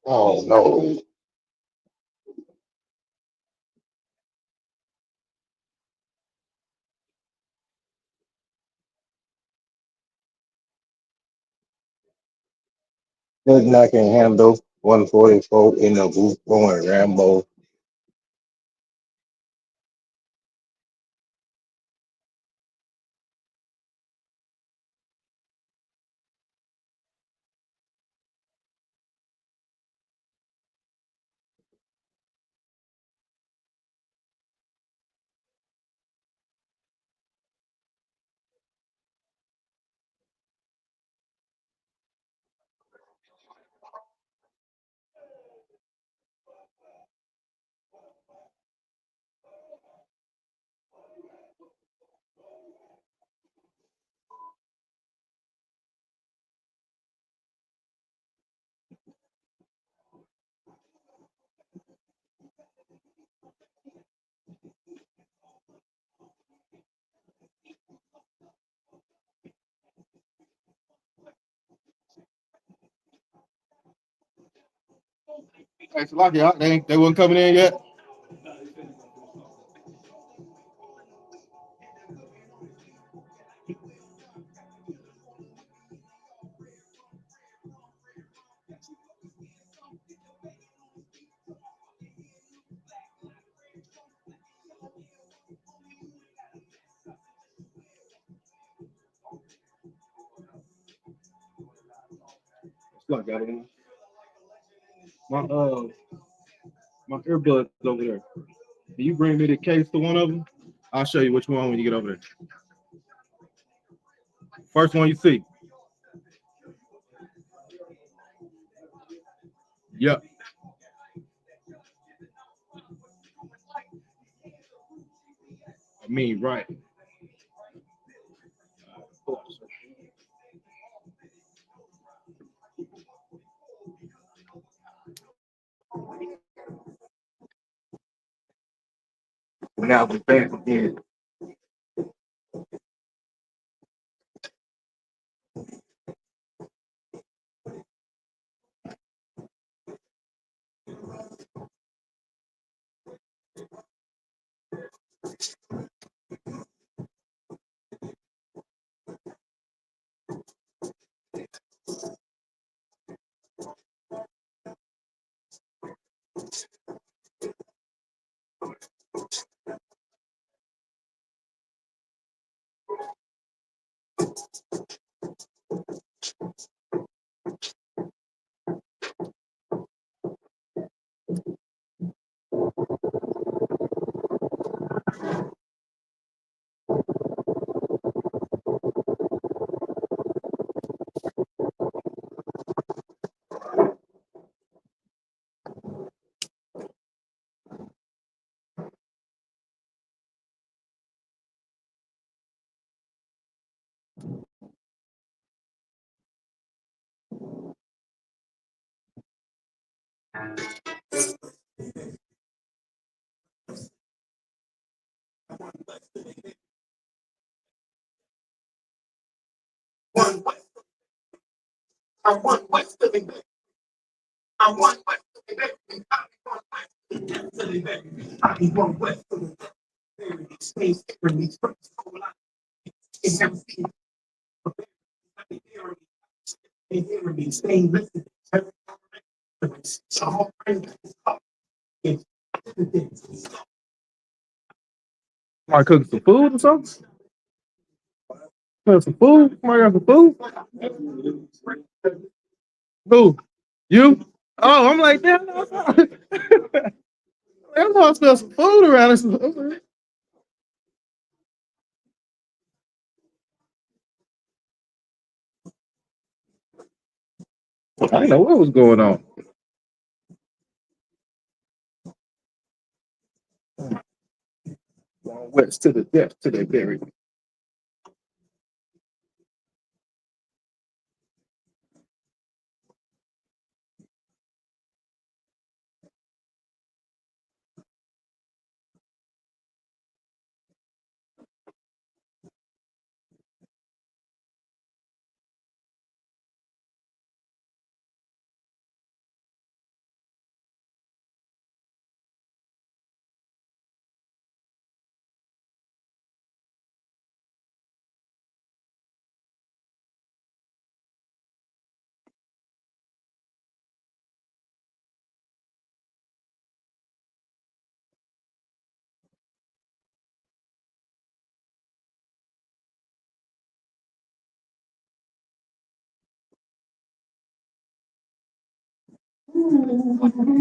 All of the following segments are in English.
Oh no. Nothing I can handle. 144 in the booth going Rambo. Hey, Salaki, they wasn't coming in yet. Look, got it. My my earbuds over there. Can you bring me the case to one of them? I'll show you which one when you get over there. First one you see. Yep. I mean, right. Now we back again. One west, I want west to the I want west to the I be one west to the space release from it's never seen me staying lifted. So all it's Somebody cooking some food or something? Cooking some food? Somebody got some food? Who? You? Oh, I'm like, damn, no, I'm gonna smell some food around us. I didn't know what was going on. West to the depth to the buried. Sorry.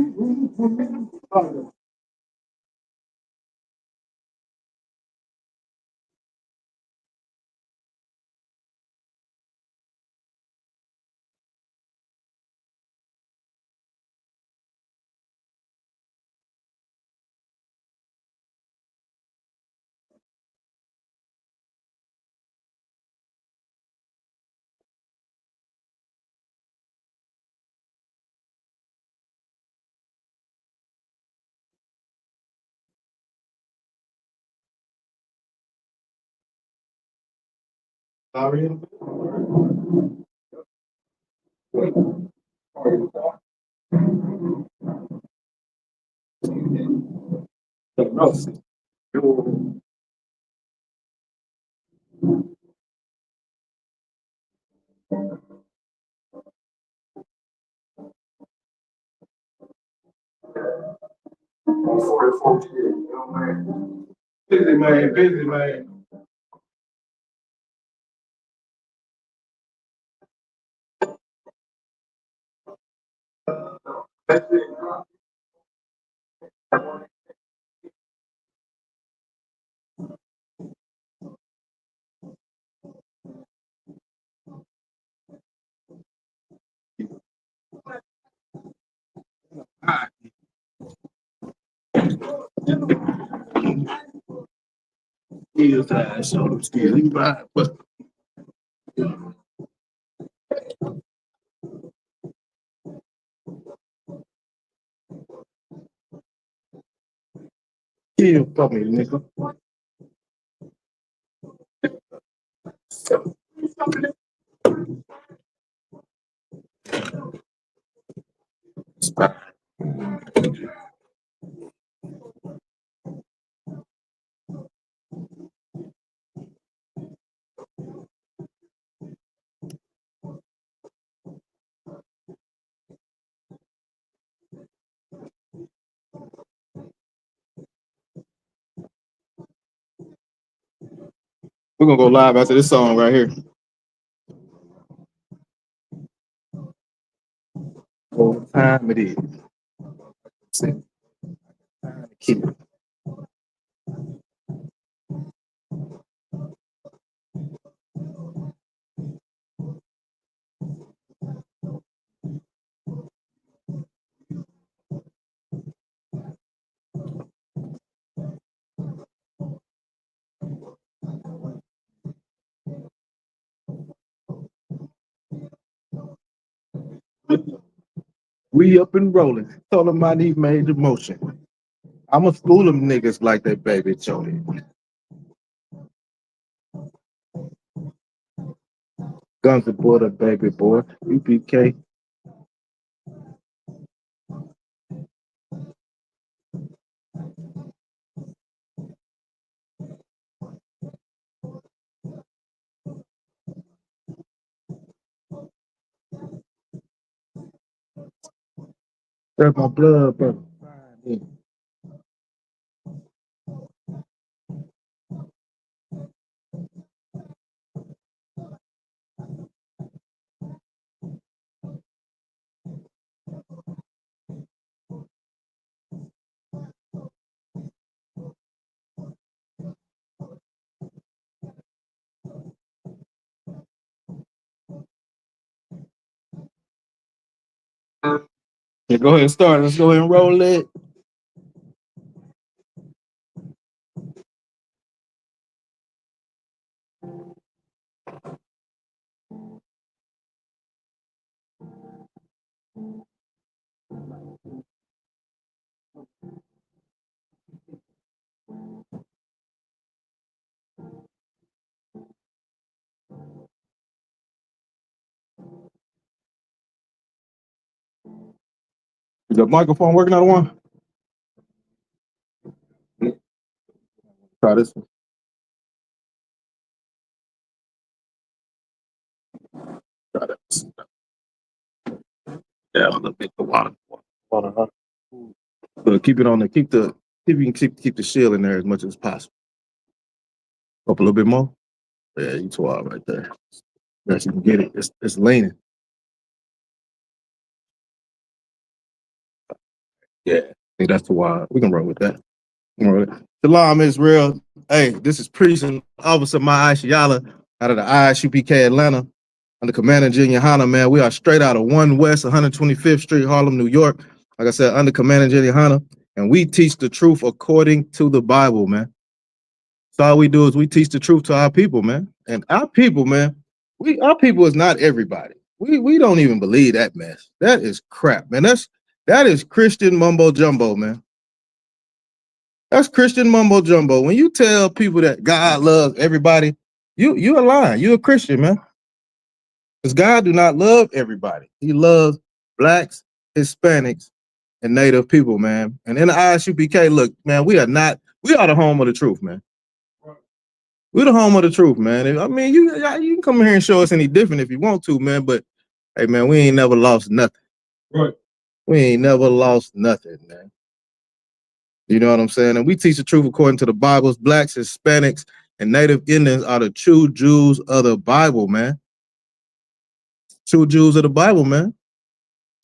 Busy man, busy man. Skills, show them skills. You right, but kill for me, nigga. We're gonna go live after this song right here. What time it is? See, time to keep it. We up and rolling. Told them I need major motion. I'ma school them niggas like they baby Jody. Guns and butter, baby boy. UPK. That's my blood, brother. Yeah, go ahead and start. Let's go ahead and roll it. Is the microphone working out one? Try this one. Try that. Yeah, a little bit of water. Water, huh? Keep it on the keep the see if you can keep the shield in there as much as possible. Up a little bit more. Yeah, you 12 right there. Yes, you can get it. It's leaning. Yeah, I think that's the why. We can run with that. Shalom, Israel. Hey, this is Priest and Officer YAHANNA out of the Isupk-Atl Atlanta. Under Commander YAHANNA, man. We are straight out of 1 West 125th Street, Harlem, New York. Like I said, under Commander YAHANNA. And we teach the truth according to the Bible, man. So all we do is we teach the truth to our people, man. And our people, man, our people is not everybody. We don't even believe that mess. That is crap, man. That is Christian mumbo jumbo, man. That's Christian mumbo jumbo. When you tell people that God loves everybody, you a lying. You a Christian, man. Because God do not love everybody. He loves blacks, Hispanics, and Native people, man. And in the Isupk, look, man, we are the home of the truth, man. We're the home of the truth, man. I mean, you can come in here and show us any different if you want to, man. But hey, man, we ain't never lost nothing. Right. We ain't never lost nothing, man. You know what I'm saying? And we teach the truth according to the Bibles. Blacks, Hispanics, and Native Indians are the true Jews of the Bible, man. True Jews of the Bible, man.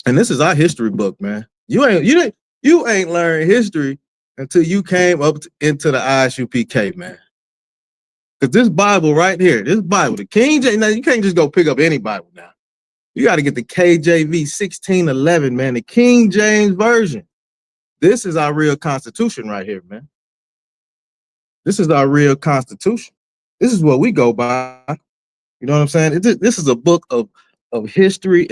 And this is our history book, man. You ain't learned history until you came up into the Isupk, man. Because this Bible right here, this Bible, the King James, now you can't just go pick up any Bible now. You got to get the KJV 1611, man, the King James Version. This is our real Constitution right here, man. This is our real Constitution. This is what we go by. You know what I'm saying? This is a book of history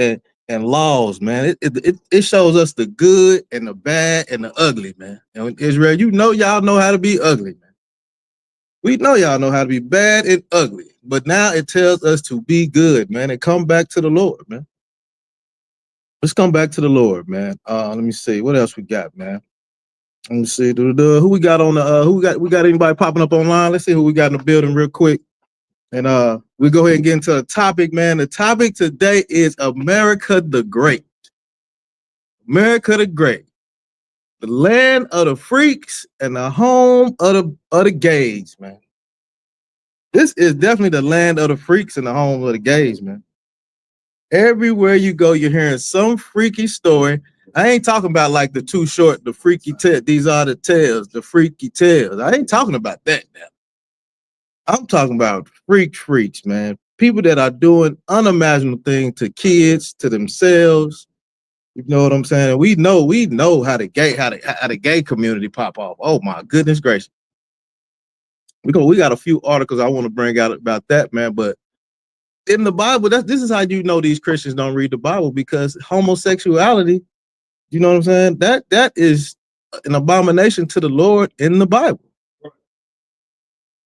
and laws, man. It shows us the good and the bad and the ugly, man. And Israel, y'all know how to be ugly, man. We know y'all know how to be bad and ugly, but now it tells us to be good, man, and come back to the Lord, man. Let's come back to the Lord, man. Let me see what else we got, man. Let me see who we got on the we got anybody popping up online? Let's see who we got in the building real quick. And we go ahead and get into the topic, man. The topic today is America the Great. America the Great. The land of the freaks and the home of the gays, man. This is definitely the land of the freaks and the home of the gays, man. Everywhere you go, you're hearing some freaky story. I ain't talking about like the Too Short, the freaky tale. These are the tales, the freaky tales. I ain't talking about that now. I'm talking about freaks, man. People that are doing unimaginable things to kids, to themselves. You know what I'm saying? We know how the gay community pop off. Oh my goodness gracious. We got a few articles I want to bring out about that, man. But in the Bible, this is how you know these Christians don't read the Bible, because homosexuality, you know what I'm saying? That is an abomination to the Lord in the Bible.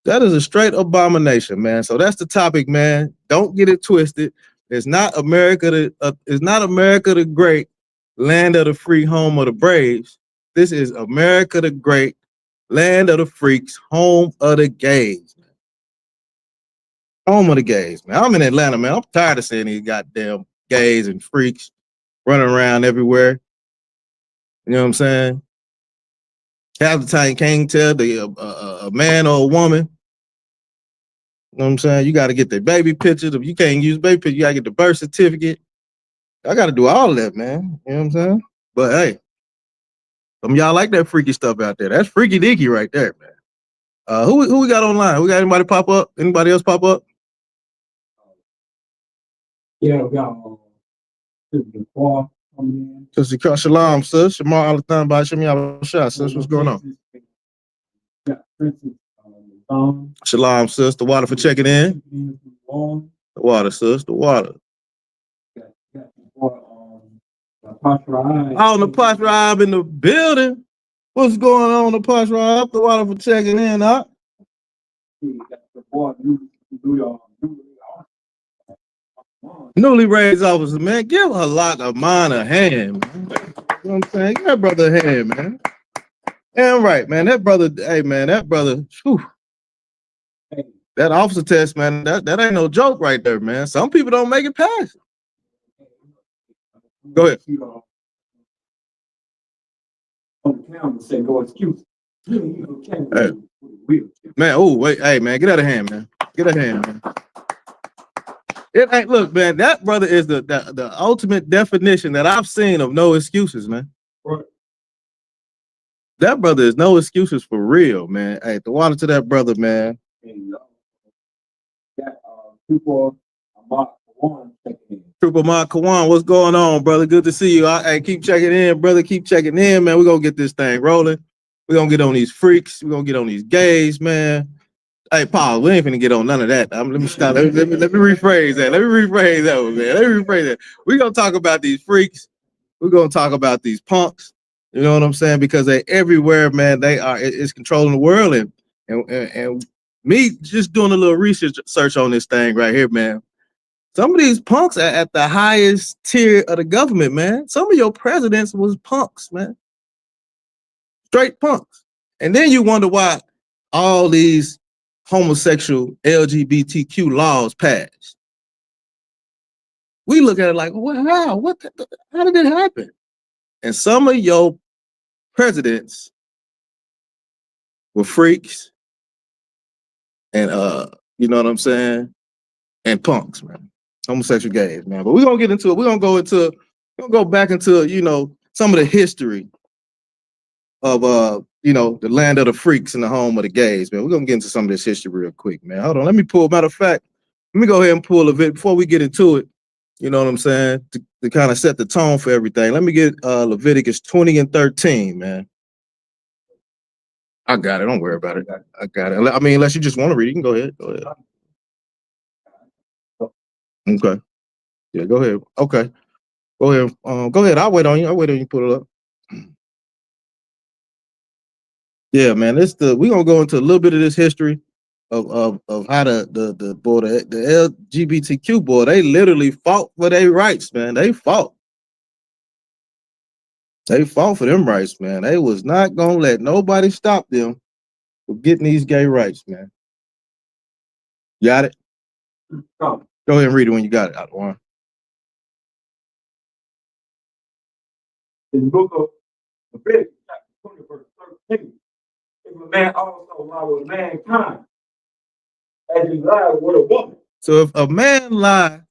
That is a straight abomination, man. So that's the topic, man. Don't get it twisted. It's not America the Great, land of the free, home of the braves. This is America the Great, land of the freaks, home of the gays. Home of the gays, man. I'm in Atlanta, man. I'm tired of seeing these goddamn gays and freaks running around everywhere. You know what I'm saying? Half the time you can't tell a man or a woman. You know what I'm saying? You got to get the baby pictures. If you can't use baby pictures, you got to get the birth certificate. I got to do all of that, man. You know what I'm saying? But hey, some of y'all like that freaky stuff out there. That's freaky deaky right there, man. Who we got online? We got anybody pop up? Anybody else pop up? Yeah, we got Sister Paul coming in. Sister Shalom, sis. Shamar Al-Than by Shemi Al-Shah, sis. What's going on? Got Princess Shalom, sis. The water for checking in. The water, sis. The water. Oh, the Posh Rob in the building. What's going on, the Posh Rob? The water for checking in, huh? Newly raised officer, man. Give a lot of mine a hand, man. You know what I'm saying? Give that brother a hand, man. Damn right, man. That brother, hey, man, that brother, whew. That officer test, man, that ain't no joke right there, man. Some people don't make it past. Go ahead. On the camera, say no excuse. Hey. Man, oh, wait, hey, man, get out of hand, man. Get out of hand, man. It ain't, look, man, that brother is the ultimate definition that I've seen of no excuses, man. Right. That brother is no excuses for real, man. Hey, the water to that brother, man. And got people about one checking in. Trooper Mark Kawan, what's going on, brother? Good to see you. Hey, keep checking in, brother. Keep checking in, man. We're gonna get this thing rolling. We're gonna get on these freaks. We're gonna get on these gays, man. Hey, Paul, we ain't finna get on none of that. Let me stop. Let me rephrase that. Let me rephrase that one, man. Let me rephrase that. We're gonna talk about these freaks. We're gonna talk about these punks. You know what I'm saying? Because they're everywhere, man. They are. It's controlling the world, and me just doing a little research on this thing right here, man. Some of these punks are at the highest tier of the government, man. Some of your presidents was punks, man. Straight punks. And then you wonder why all these homosexual LGBTQ laws passed. We look at it like, well, how? How did it happen? And some of your presidents were freaks and you know what I'm saying? And punks, man. Homosexual gays, man. But we're gonna get into it. We're gonna go back into, you know, some of the history of you know, the land of the freaks and the home of the gays, man. We're gonna get into some of this history real quick, man. Hold on. Matter of fact, let me go ahead and pull a bit before we get into it. You know what I'm saying? To kind of set the tone for everything. Let me get Leviticus 20 and 13, man. I got it. Don't worry about it. I got it. I mean, unless you just want to read, you can go ahead. Go ahead. Okay. Yeah, go ahead. Okay. Go ahead. Go ahead. I'll wait on you. I'll wait on you to put it up. Yeah, man. We're gonna go into a little bit of this history of how the LGBTQ boy, they literally fought for their rights, man. They fought. They fought for them rights, man. They was not gonna let nobody stop them from getting these gay rights, man. Got it? Go ahead and read it when you got it, One. In the book of Leviticus, chapter 20, verse 13, if a man also lie with mankind, as he lied with a woman. So if a man lie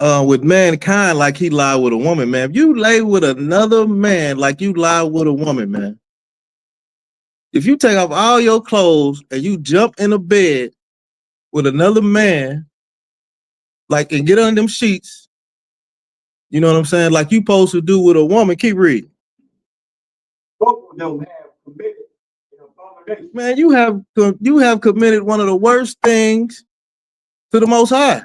with mankind like he lied with a woman, man, if you lay with another man like you lie with a woman, man, if you take off all your clothes and you jump in a bed with another man, like, and get under them sheets, you know what I'm saying? Like you supposed to do with a woman. Keep reading. Both of them have committed an abomination. Man, you have committed one of the worst things to the Most High.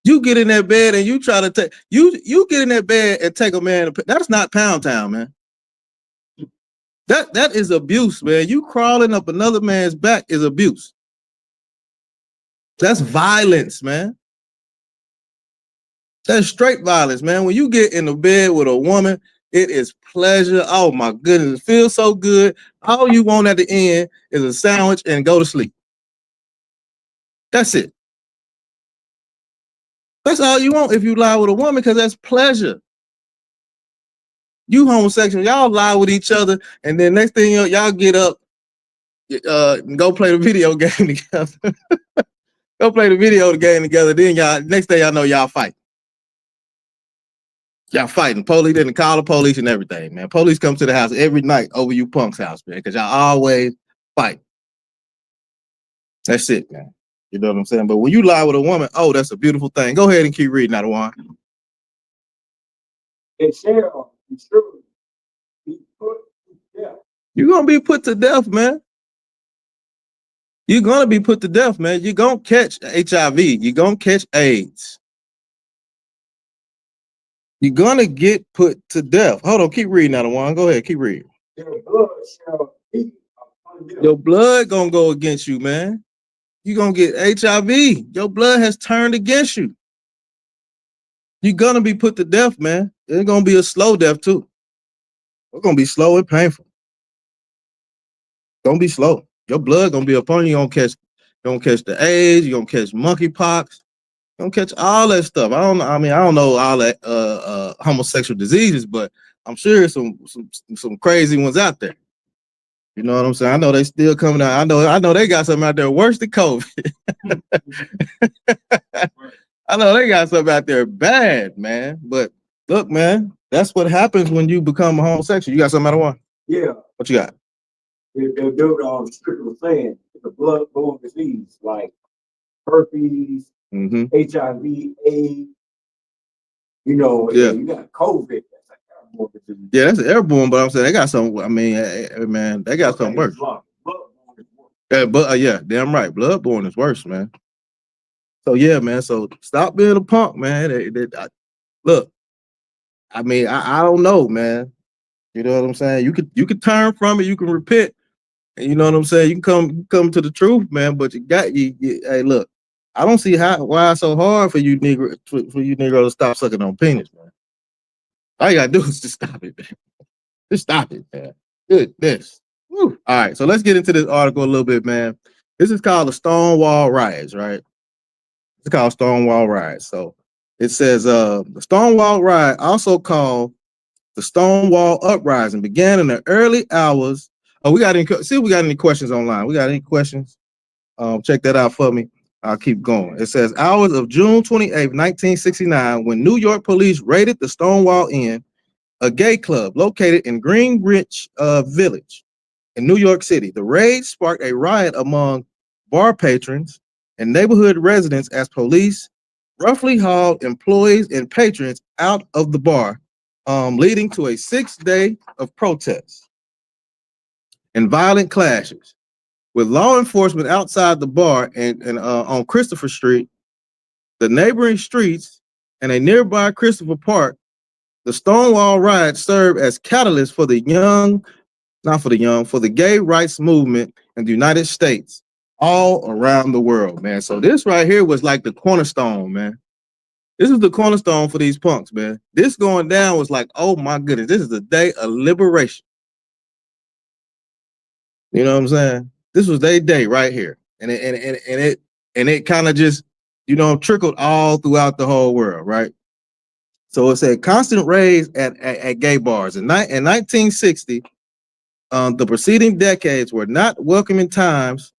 You get in that bed and you try to take you get in that bed and take a man. That's not Pound Town, man. That is abuse, man. You crawling up another man's back is abuse. That's violence, man. That's straight violence, man. When you get in the bed with a woman, it is pleasure. Oh my goodness, it feels so good. All you want at the end is a sandwich and go to sleep. That's it. That's all you want if you lie with a woman, because that's pleasure. You homosexual, y'all lie with each other, and then next thing y'all get up, and go play the video game together. Go play the video game together. Then y'all, next thing y'all know, y'all fight. Y'all fighting. Police didn't call the police and everything, man. Police come to the house every night over you punks' house, man, because y'all always fight. That's it, man. You know what I'm saying? But when you lie with a woman, oh, that's a beautiful thing. Go ahead and keep reading, Adawan. It shall be surely be put to death. You're gonna be put to death, man. You're gonna be put to death, man. You're gonna catch HIV. You're gonna catch AIDS. You're gonna get put to death. Hold on, keep reading, Adawan. Go ahead, keep reading. Your blood shall be upon them. Your blood gonna go against you, man. You're gonna get HIV. Your blood has turned against you. You're gonna be put to death, man. It's gonna be a slow death too. It's gonna be slow and painful. Don't be slow. Your blood gonna be upon you. You're gonna catch the AIDS. You're gonna catch monkeypox. You're gonna catch all that stuff. I don't know all that homosexual diseases, but I'm sure some crazy ones out there. You know what I'm saying? I know they still coming out. I know they got something out there worse than COVID. I know they got something out there bad, man. But look, man, That's what happens when you become a homosexual. You got something out of one? Yeah. What you got? The dude Stricker was saying it's a blood-borne disease like herpes, HIV, AIDS. You know, you got COVID. That's like airborne disease. Yeah, that's airborne, but I'm saying they got some. I mean, man, they got something worse. Bloodborne is worse. Yeah, but yeah, damn right. Bloodborne is worse, man. So yeah, man. So stop being a punk, man. Look, I mean, I don't know, man. You know what I'm saying? You could turn from it. You can repent. And you know what I'm saying? You can come to the truth, man. But you hey, look, I don't see why it's so hard for you Negro to stop sucking on penis, man. All you gotta do is just stop it, man. Just stop it, man. Goodness. Woo. All right, so let's get into this article a little bit, man. This is called the Stonewall Riots, right? It's called Stonewall Riots. So it says the Stonewall Riot, also called the Stonewall Uprising, began in the early hours. Oh, we got any questions online. We got any questions? Check that out for me. I'll keep going. It says hours of June 28, 1969, when New York police raided the Stonewall Inn, a gay club located in Greenwich Village in New York City. The raid sparked a riot among bar patrons and neighborhood residents as police roughly hauled employees and patrons out of the bar, leading to a 6-day of protests and violent clashes with law enforcement outside the bar and on Christopher Street, the neighboring streets, and a nearby Christopher Park. The Stonewall Riot served as catalyst for the gay rights movement in the United States, all around the world, man. So this right here was like the cornerstone, man. This is the cornerstone for these punks, man. This going down was like, oh my goodness, this is the day of liberation. You know what I'm saying? This was their day right here, and it kind of just, trickled all throughout the whole world, right? So it said constant raids at gay bars. In 1960, the preceding decades were not welcoming times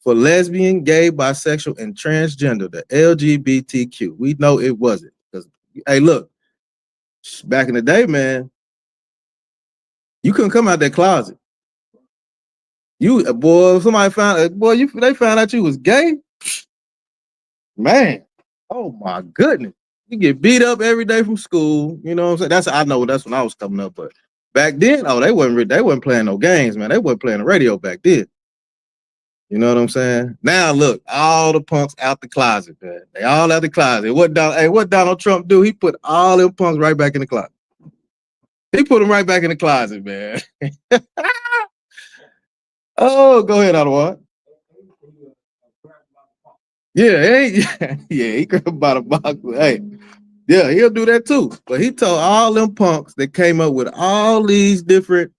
for lesbian, gay, bisexual, and transgender, the LGBTQ. We know it wasn't. Because, hey, look, back in the day, man, you couldn't come out that closet. They found out you was gay. Man, oh my goodness. You get beat up every day from school. You know what I'm saying? That's when I was coming up. But back then, they wasn't playing no games, man. They wasn't playing the radio back then. You know what I'm saying? Now look, all the punks out the closet, man. They all out the closet. What Donald Trump do? He put all them punks right back in the closet. He put them right back in the closet, man. Oh, go ahead, Ottawa. Yeah, he grabbed by the box. Hey, yeah, he'll do that too. But he told all them punks that came up with all these different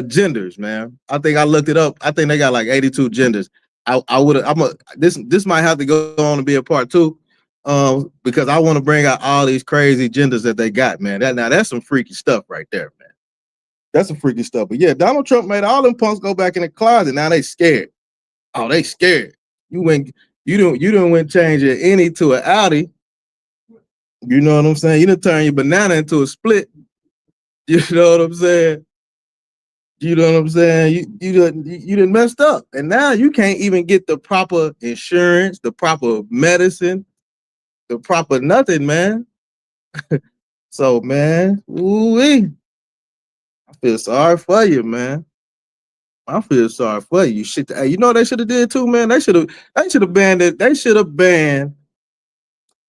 genders, man. I think I looked it up. I think they got like 82 genders. This might have to go on to be a part 2, because I want to bring out all these crazy genders that they got, man. That's some freaky stuff right there, man. That's some freaky stuff. But yeah, Donald Trump made all them punks go back in the closet. Now they scared. Oh, they scared. You don't went change your innie to an Audi. You know what I'm saying? You done turn your banana into a split. You know what I'm saying? You know what I'm saying? You done messed up. And now you can't even get the proper insurance, the proper medicine, the proper nothing, man. So, man, ooh-wee. I feel sorry for you, man. I feel sorry for you. Shit, hey, you know what they should have did too, man? They should have banned it. They should have banned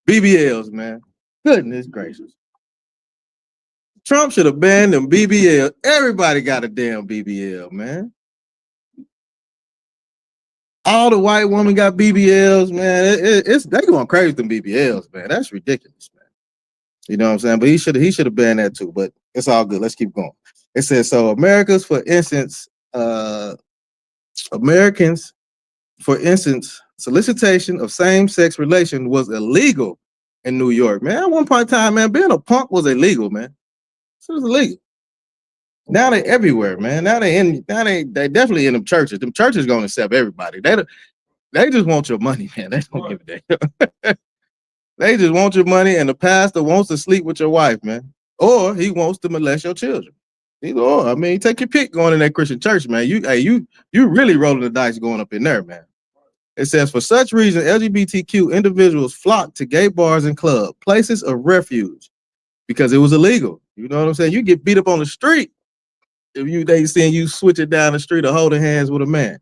BBLs, man. Goodness gracious. Trump should have banned them BBL. Everybody got a damn BBL, man. All the white women got BBLs, man. They going crazy with them BBLs, man. That's ridiculous, man. You know what I'm saying? But he should have banned that too. But it's all good. Let's keep going. It says so. Americans, for instance, solicitation of same-sex relation was illegal in New York, man. At one point in time, man, being a punk was illegal, man. It was illegal. Now they everywhere, man. Now they definitely in them churches. Them churches gonna accept everybody. They just want your money, man. They don't give a damn. They just want your money, and the pastor wants to sleep with your wife, man. or he wants to molest your children. Either or. I mean, take your pick going in that Christian church, man. You really rolling the dice going up in there, man. It says, for such reason, LGBTQ individuals flock to gay bars and clubs, places of refuge, because it was illegal. You know what I'm saying? You get beat up on the street if they seeing you switching down the street or holding hands with a man.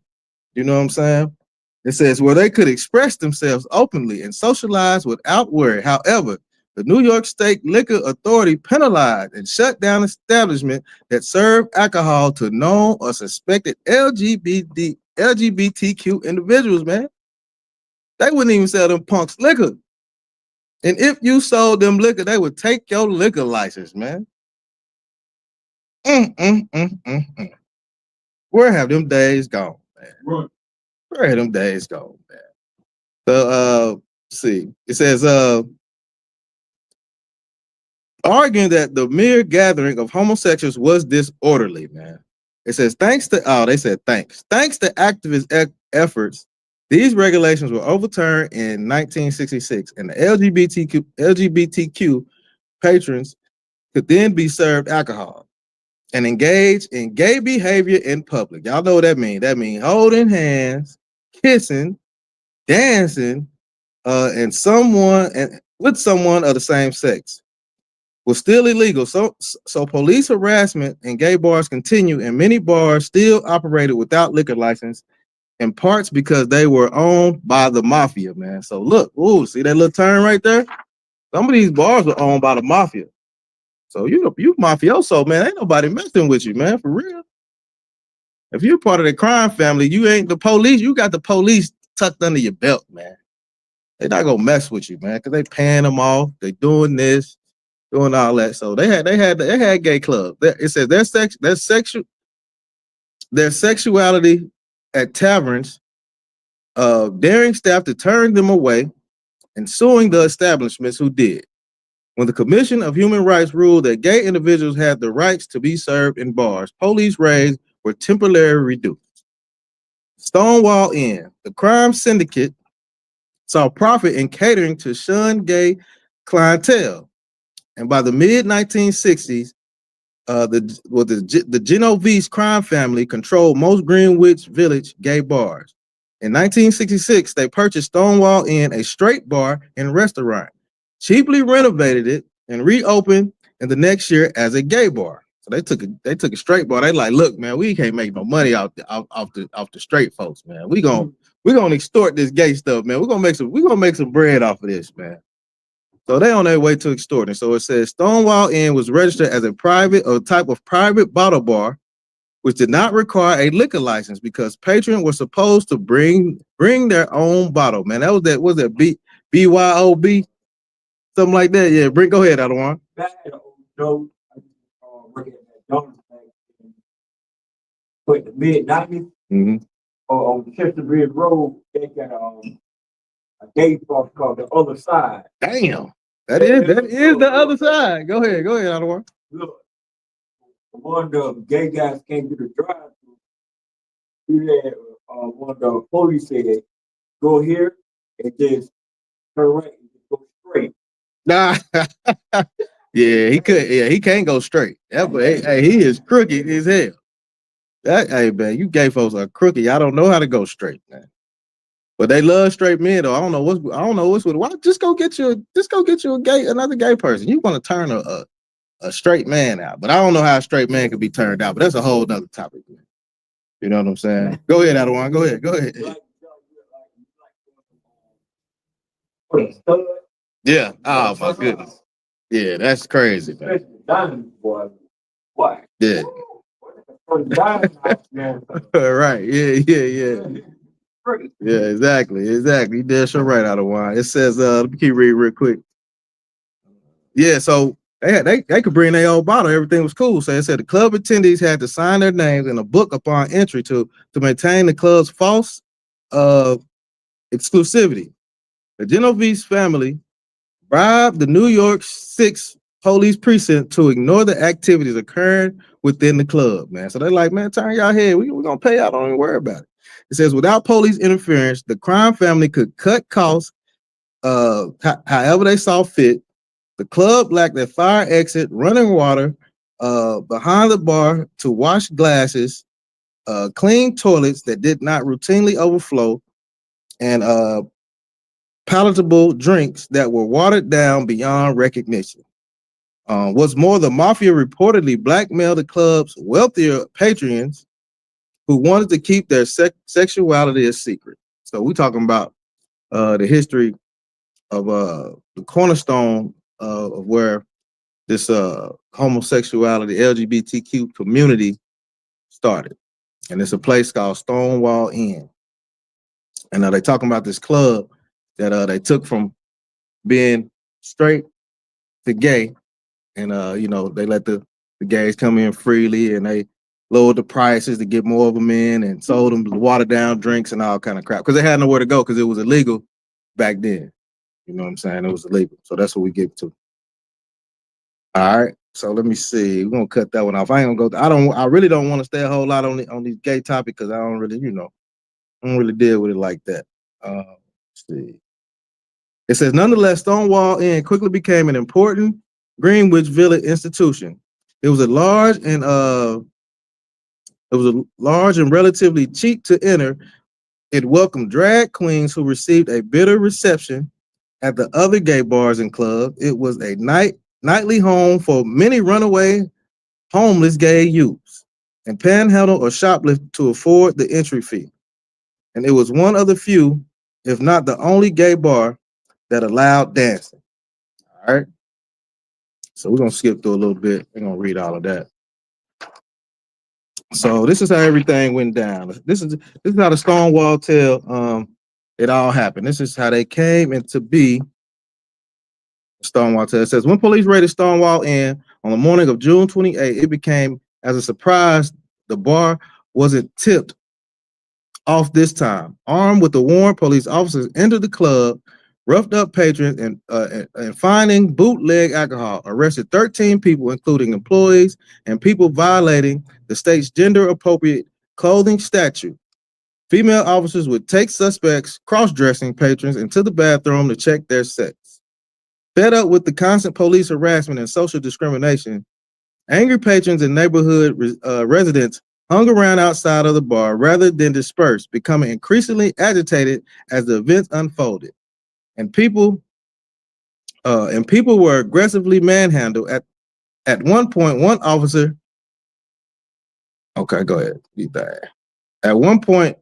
You know what I'm saying? It says where they could express themselves openly and socialize without worry. However, the New York State Liquor Authority penalized and shut down establishments that serve alcohol to known or suspected LGBTQ individuals, man. They wouldn't even sell them punks liquor. And if you sold them liquor, they would take your liquor license, man. Where have them days gone, man? Where have them days gone, man? So, see, it says, arguing that the mere gathering of homosexuals was disorderly, man. It says, thanks to activist efforts, these regulations were overturned in 1966, and the LGBTQ patrons could then be served alcohol and engage in gay behavior in public. Y'all know what that means. That means holding hands, kissing, dancing, and with someone of the same sex was still illegal. So police harassment in gay bars continue, and many bars still operated without liquor license, in parts because they were owned by the mafia, man. So look, see that little turn right there? Some of these bars were owned by the mafia. So you mafioso, man. Ain't nobody messing with you, man, for real. If you're part of the crime family, you ain't the police. You got the police tucked under your belt, man. They're not gonna mess with you, man, because they paying them off. They doing this, doing all that. So they had gay clubs. It says their sexuality at taverns, daring staff to turn them away, and suing the establishments who did. When the Commission of Human Rights ruled that gay individuals had the rights to be served in bars, police raids were temporarily reduced. Stonewall Inn, the crime syndicate, saw profit in catering to shunned gay clientele, and by the mid-1960s, the Genovese crime family controlled most Greenwich Village gay bars. In 1966, they purchased Stonewall Inn, a straight bar and restaurant, cheaply renovated it, and reopened in the next year as a gay bar. So they took a straight bar. They like, look, man, we can't make no money off the straight folks, man. We're gonna extort this gay stuff, man. We're gonna make some bread off of this, man. So they on their way to extorting. So it says Stonewall Inn was registered as a type of private bottle bar, which did not require a liquor license because patrons were supposed to bring their own bottle. Man, was that BYOB? Something like that. Yeah, go ahead, Adawan. But the mid-90s, on Chesterfield Road, they got a gay bar called The Other Side. Damn. That is the other side. Go ahead, Adawan. Look, one of the gay guys came to the drive-thru. He had one of the police said, "Go here and just turn right and just go straight." Nah, yeah, he could. Yeah, he can't go straight. Hey, he is crooked as hell. Hey, man, you gay folks are crooked. Y'all don't know how to go straight, man. But they love straight men, though. I don't know what's with it. Why just go get you another gay person? You want to turn a straight man out, but I don't know how a straight man could be turned out. But that's a whole nother topic. Man. You know what I'm saying? Go ahead, Adawan. Go ahead. Yeah. Oh my goodness. Yeah, that's crazy, man. Yeah. Right. Yeah. Yeah, exactly. You did so right, Adawan. It says, let me keep reading real quick. Yeah, so they could bring their own bottle. Everything was cool. So it said the club attendees had to sign their names in a book upon entry to maintain the club's false exclusivity. The Genovese family bribed the New York 6 police precinct to ignore the activities occurring within the club, man. So they're like, man, turn y'all head. We're going to pay out. Don't even worry about it. It says, without police interference, the crime family could cut costs however they saw fit. The club lacked a fire exit, running water behind the bar to wash glasses, clean toilets that did not routinely overflow, and palatable drinks that were watered down beyond recognition. What's more, the mafia reportedly blackmailed the club's wealthier patrons who wanted to keep their sexuality a secret. So we're talking about the history of the cornerstone of where this homosexuality, LGBTQ community started. And it's a place called Stonewall Inn. And they're talking about this club that they took from being straight to gay. And, they let the gays come in freely, and they lowered the prices to get more of them in and sold them watered down drinks and all kind of crap because they had nowhere to go because it was illegal back then. You know what I'm saying? It was illegal. So that's what we get to. All right. So let me see. We're gonna cut that one off. I ain't gonna go. I really don't want to stay a whole lot on these gay topics because I don't really, I don't really deal with it like that. Let's see. It says, nonetheless, Stonewall Inn quickly became an important Greenwich Village institution. It was a large and relatively cheap to enter. It welcomed drag queens who received a bitter reception at the other gay bars and clubs. It was a nightly home for many runaway homeless gay youths and panhandle or shoplift to afford the entry fee. And it was one of the few, if not the only gay bar that allowed dancing. All right. So we're gonna skip through a little bit. We're gonna read all of that. So this is how everything went down. This is how the Stonewall tell it all happened. This is how they came into be. Stonewall tell. It says, when police raided Stonewall Inn on the morning of June 28, it became as a surprise the bar wasn't tipped off this time. Armed with a warrant, police officers entered the club, roughed up patrons, and finding bootleg alcohol, arrested 13 people, including employees and people violating the state's gender-appropriate clothing statute. Female officers would take suspects, cross-dressing patrons, into the bathroom to check their sex. Fed up with the constant police harassment and social discrimination, angry patrons and neighborhood residents hung around outside of the bar rather than disperse, becoming increasingly agitated as the events unfolded. And people were aggressively manhandled. At one point, one officer. Okay, go ahead. Read that. At one point,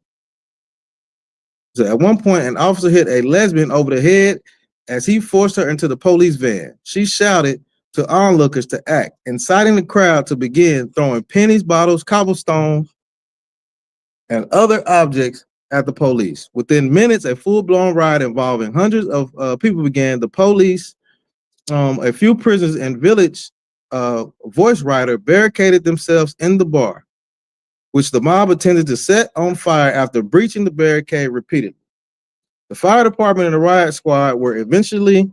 an officer hit a lesbian over the head as he forced her into the police van. She shouted to onlookers to act, inciting the crowd to begin throwing pennies, bottles, cobblestones, and other objects at the police. Within minutes, a full-blown riot involving hundreds of people began. The police, a few prisoners, and village voice writer barricaded themselves in the bar, which the mob attempted to set on fire after breaching the barricade repeatedly. The fire department and the riot squad were eventually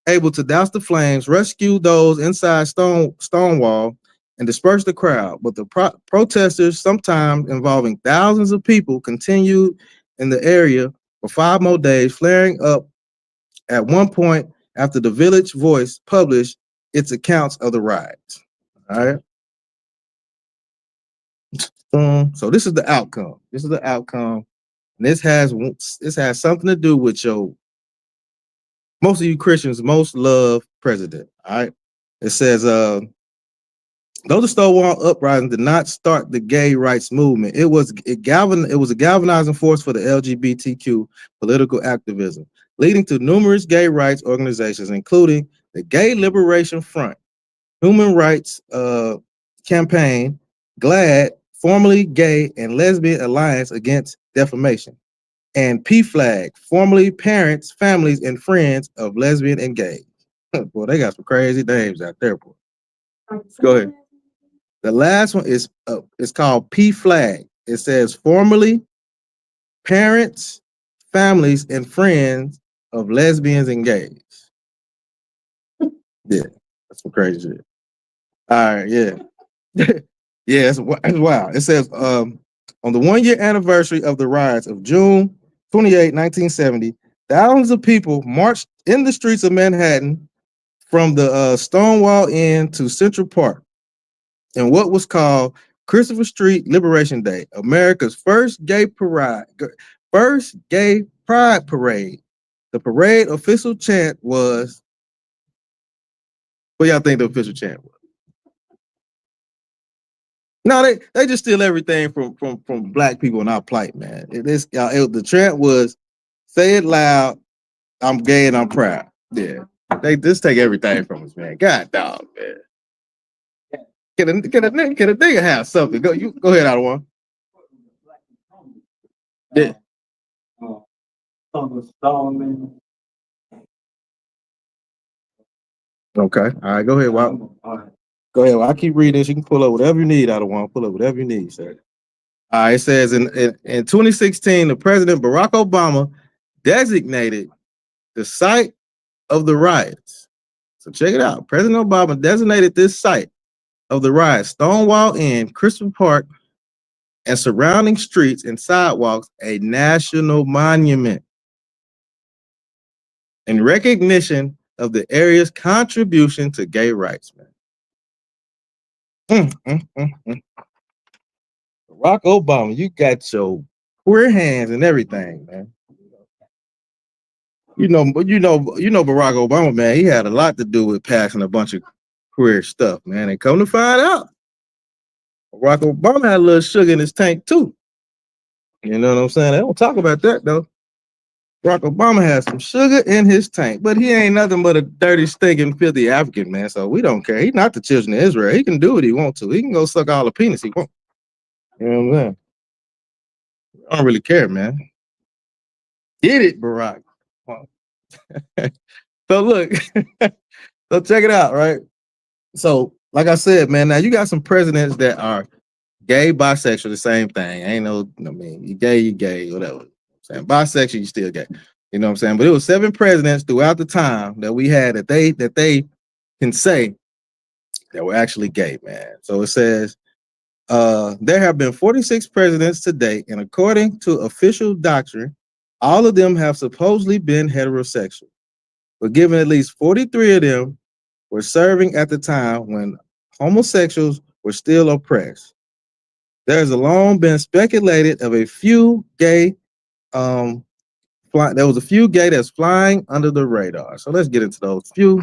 able to douse the flames, rescue those inside Stonewall, and disperse the crowd. But the protesters, sometimes involving thousands of people, continued in the area for 5 more days, flaring up at one point after the Village Voice published its accounts of the riots. All right. So this is the outcome. And this has something to do with most of you Christians most love president. All right. It says, though the Stonewall uprising did not start the gay rights movement, it was a galvanizing force for the LGBTQ political activism, leading to numerous gay rights organizations, including the Gay Liberation Front, Human Rights Campaign, GLAAD, formerly Gay and Lesbian Alliance Against Defamation, and PFLAG, formerly Parents, Families, and Friends of Lesbian and Gay. Boy, they got some crazy names out there, boy. Go ahead. The last one is called PFLAG. It says formerly Parents, Families, and Friends of Lesbians and Gays. Yeah, that's some crazy shit. All right, yeah. Yeah, it's wild. It says, on the 1-year anniversary of the riots of June 28, 1970, thousands of people marched in the streets of Manhattan, from the Stonewall Inn to Central Park in what was called Christopher Street Liberation Day, America's first gay pride parade. The parade official chant was, what y'all think the official chant was? No, they just steal everything from black people and our plight, man. The chant was, say it loud, I'm gay and I'm proud. Yeah. They just take everything from us, man. God dog, man. Can a nigga have something? Go ahead, Ottawa. Yeah. Okay. All right, go ahead. Go ahead. Well, I keep reading this. You can pull up whatever you need, Ottawa. Pull up whatever you need, sir. All right, it says in 2016, the President Barack Obama designated the site of the riots. So check it out. President Obama designated this site of the riots, Stonewall Inn, Christopher Park, and surrounding streets and sidewalks, a national monument in recognition of the area's contribution to gay rights, man. Barack Obama, you got your queer hands and everything, man. You know, Barack Obama, man, he had a lot to do with passing a bunch of queer stuff, man. And come to find out, Barack Obama had a little sugar in his tank too. You know what I'm saying? They don't talk about that though. Barack Obama has some sugar in his tank, but he ain't nothing but a dirty, stinking, filthy African, man. So we don't care. He's not the children of Israel. He can do what he wants to. He can go suck all the penis he wants. You know what I'm saying? I don't really care, man. Get it, Barack. So look, so check it out, right? So, like I said, man, now you got some presidents that are gay, bisexual, the same thing. Ain't no, I mean, you gay, whatever. Saying bisexual, you still gay. You know what I'm saying? But it was 7 presidents throughout the time that we had that they can say that were actually gay, man. So it says there have been 46 presidents to date, and according to official doctrine, all of them have supposedly been heterosexual. But given at least 43 of them were serving at the time when homosexuals were still oppressed. There's long been speculated of a few gay, there was a few gay that's flying under the radar. So let's get into those few.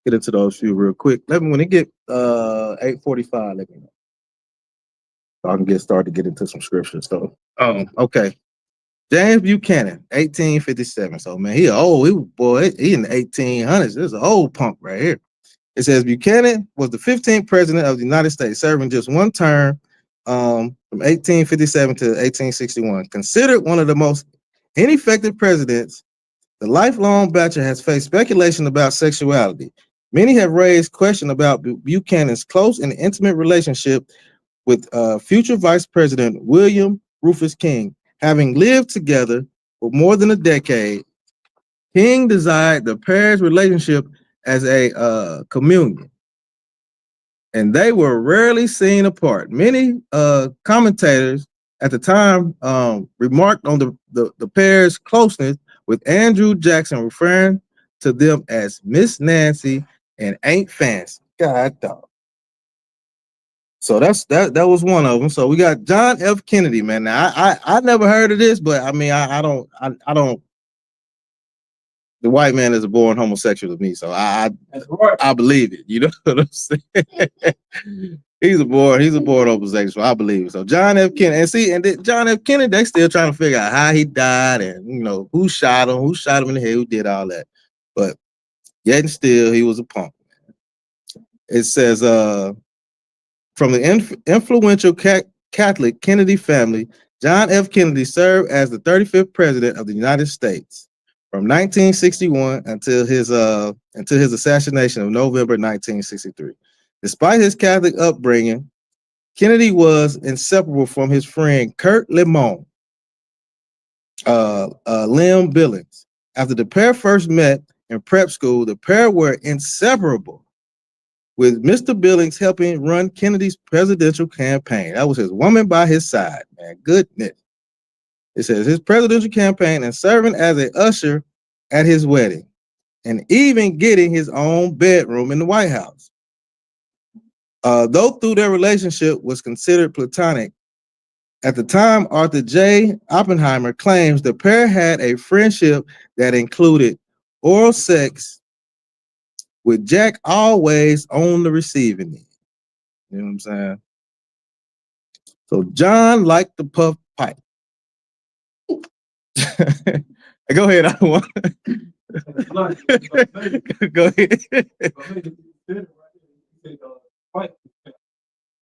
Get into those few real quick. Let me, when it get 8:45, let me know. So I can get started to get into some scripture stuff. Okay. James Buchanan, 1857. So man, he in the 1800s. This is an old punk right here. It says Buchanan was the 15th president of the United States, serving just one term from 1857 to 1861. Considered one of the most ineffective presidents, the lifelong bachelor has faced speculation about sexuality. Many have raised question about Buchanan's close and intimate relationship with future Vice President William Rufus King. Having lived together for more than a decade, King desired the pair's relationship as a communion, and they were rarely seen apart. Many commentators at the time remarked on the pair's closeness, with Andrew Jackson referring to them as Miss Nancy and Aunt Fancy. God dog. So that was one of them. So we got John F. Kennedy, man. Now I never heard of this, but I mean I don't. The white man is a born homosexual to me, so I believe it. You know what I'm saying? He's a born homosexual. I believe it. So John F. Kennedy, and John F. Kennedy, they still trying to figure out how he died, and who shot him in the head, who did all that. But yet and still, he was a punk. It says from the influential Catholic Kennedy family, John F. Kennedy served as the 35th president of the United States from 1961 until his assassination of November 1963. Despite his Catholic upbringing, Kennedy was inseparable from his friend Kurt Lemon, Lem Billings. After the pair first met in prep school, the pair were inseparable, with Mr. Billings helping run Kennedy's presidential campaign. That was his woman by his side, man. Goodness. It says his presidential campaign and serving as an usher at his wedding. and even getting his own bedroom in the White House. Though through their relationship was considered platonic, at the time, Arthur J. Oppenheimer claims the pair had a friendship that included oral sex, with Jack always on the receiving end. You know what I'm saying? So John liked the puff pipe. Go ahead, I want. Go ahead.